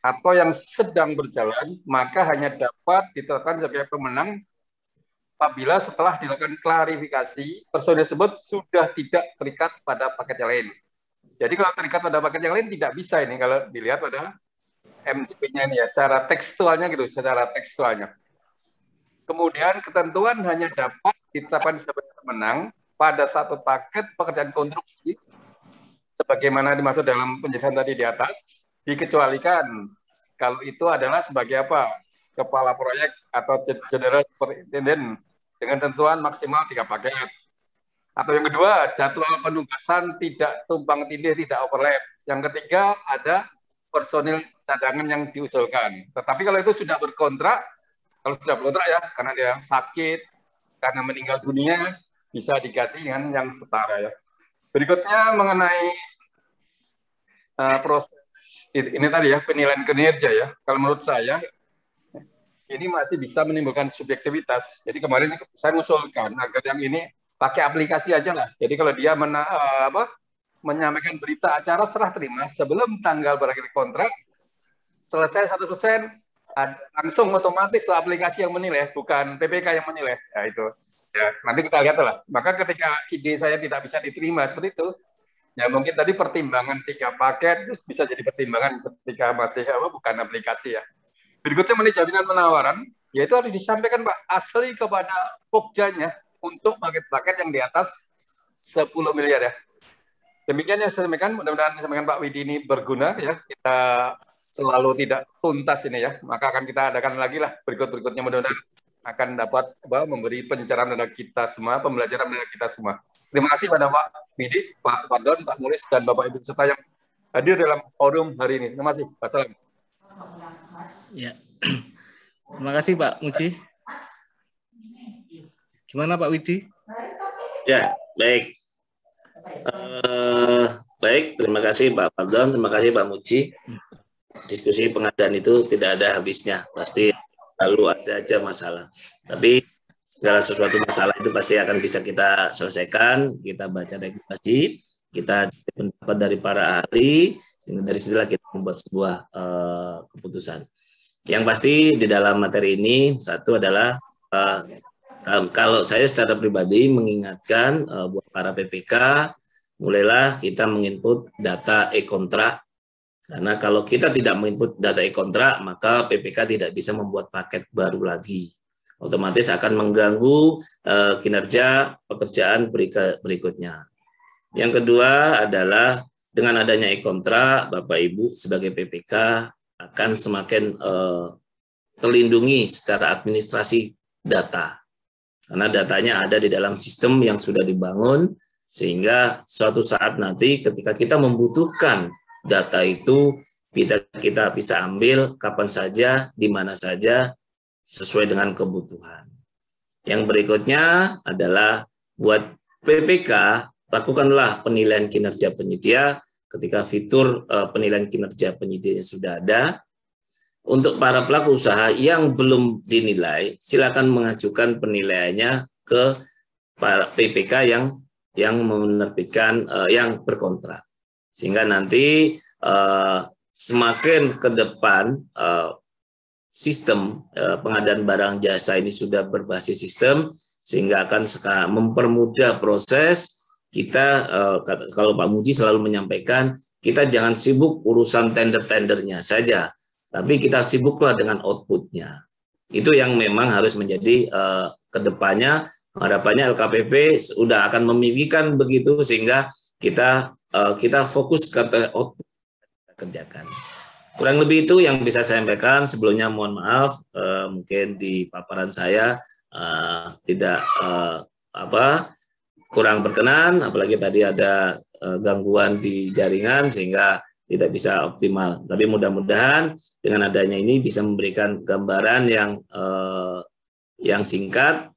atau yang sedang berjalan, maka hanya dapat ditetapkan sebagai pemenang apabila setelah dilakukan klarifikasi, personil tersebut sudah tidak terikat pada paket yang lain. Jadi kalau terikat pada paket yang lain tidak bisa ini kalau dilihat pada MDP-nya ini ya, secara tekstualnya gitu, secara tekstualnya. Kemudian ketentuan hanya dapat ditetapkan sebagai pemenang pada satu paket pekerjaan konstruksi, sebagaimana dimaksud dalam penjelasan tadi di atas, dikecualikan kalau itu adalah sebagai apa? Kepala proyek atau general superintendent dengan tentuan maksimal 3 paket. Atau yang kedua, jadwal penugasan tidak tumpang tindih, tidak overlap. Yang ketiga, ada personil cadangan yang diusulkan. Tetapi kalau itu sudah berkontrak, ya, karena dia sakit, karena meninggal dunia, bisa diganti dengan yang setara ya. Berikutnya mengenai proses ini tadi ya, penilaian kinerja ya. Kalau menurut saya ini masih bisa menimbulkan subjektivitas. Jadi kemarin saya mengusulkan agar yang ini pakai aplikasi aja lah. Jadi kalau dia menyampaikan berita acara serah terima sebelum tanggal berakhir kontrak, selesai 100%, langsung otomatis aplikasi yang menilai, bukan PPK yang menilai. Ya itu. Ya, nanti kita lihat lah. Maka ketika ide saya tidak bisa diterima seperti itu, ya mungkin tadi pertimbangan 3 paket bisa jadi pertimbangan ketika masih bukan aplikasi ya. Berikutnya mengenai jaminan penawaran, yaitu harus disampaikan Pak asli kepada Pokjanya untuk paket-paket yang di atas 10 miliar ya. Demikian yang saya sampaikan, mudah-mudahan sampaikan Pak Widi ini berguna ya. Kita selalu tidak tuntas ini ya. Maka akan kita adakan lagi lah berikut-berikutnya, mudah-mudahan akan dapat memberi pencerahan pada kita semua, pembelajaran pada kita semua. Terima kasih pada Pak Widi, Pak Faldon, Pak Mulis, dan Bapak Ibu peserta yang hadir dalam forum hari ini. Terima kasih. Wassalamualaikum. Ya, terima kasih Pak Muji. Gimana Pak Widi? Ya, baik. Baik, terima kasih Pak Faldon, terima kasih Pak Muji. Diskusi pengadaan itu tidak ada habisnya, pasti lalu ada aja masalah. Tapi segala sesuatu masalah itu pasti akan bisa kita selesaikan. Kita baca regulasi, kita pendapat dari para ahli, sehingga dari situlah kita membuat sebuah keputusan. Yang pasti di dalam materi ini satu adalah kalau saya secara pribadi mengingatkan buat para PPK, mulailah kita menginput data e-kontrak. Karena kalau kita tidak menginput data e-kontrak, maka PPK tidak bisa membuat paket baru lagi. Otomatis akan mengganggu kinerja pekerjaan berikutnya. Yang kedua adalah dengan adanya e-kontrak, Bapak Ibu sebagai PPK akan semakin terlindungi secara administrasi data. Karena datanya ada di dalam sistem yang sudah dibangun, sehingga suatu saat nanti ketika kita membutuhkan data itu, kita bisa ambil kapan saja, di mana saja, sesuai dengan kebutuhan. Yang berikutnya adalah buat PPK, lakukanlah penilaian kinerja penyedia ketika fitur penilaian kinerja penyedia sudah ada. Untuk para pelaku usaha yang belum dinilai, silakan mengajukan penilaiannya ke para PPK yang menerbitkan yang berkontrak. Sehingga nanti semakin ke depan sistem pengadaan barang jasa ini sudah berbasis sistem, sehingga akan mempermudah proses kita. Kalau Pak Muji selalu menyampaikan, kita jangan sibuk urusan tender-tendernya saja, tapi kita sibuklah dengan outputnya. Itu yang memang harus menjadi kedepannya. Harapannya LKPP sudah akan memimpikan begitu, sehingga kita fokus ke output kita kerjakan. Kurang lebih itu yang bisa saya sampaikan. Sebelumnya mohon maaf, mungkin di paparan saya tidak kurang berkenan, apalagi tadi ada gangguan di jaringan sehingga tidak bisa optimal. Tapi mudah-mudahan dengan adanya ini bisa memberikan gambaran yang singkat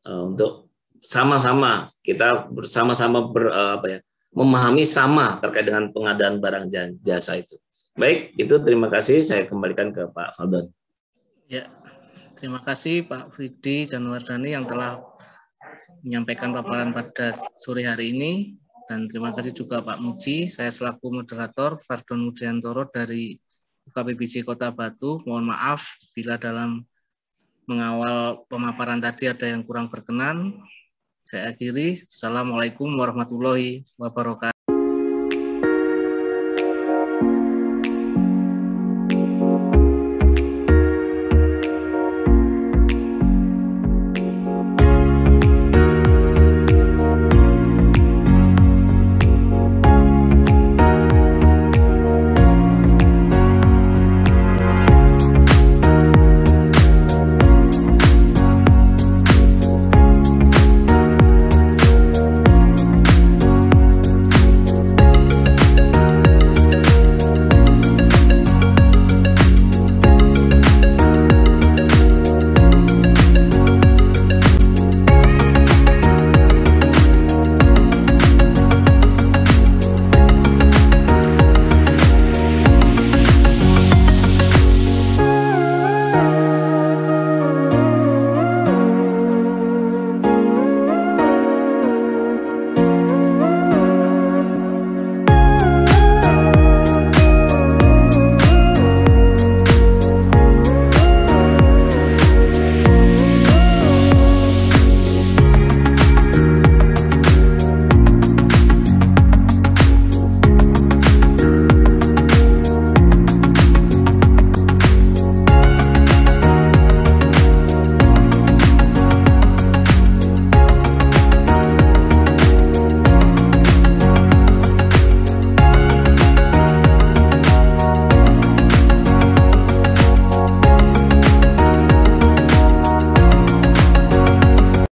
untuk sama-sama kita bersama-sama memahami sama terkait dengan pengadaan barang dan jasa itu. Baik, itu terima kasih. Saya kembalikan ke Pak Faldon. Ya, terima kasih Pak Fidi Januardani yang telah menyampaikan paparan pada sore hari ini. Dan terima kasih juga Pak Muji. Saya selaku moderator Fardon Mujiantoro dari UKPBJ Kota Batu. Mohon maaf bila dalam mengawal pemaparan tadi ada yang kurang berkenan. Saya akhiri. Assalamualaikum warahmatullahi wabarakatuh.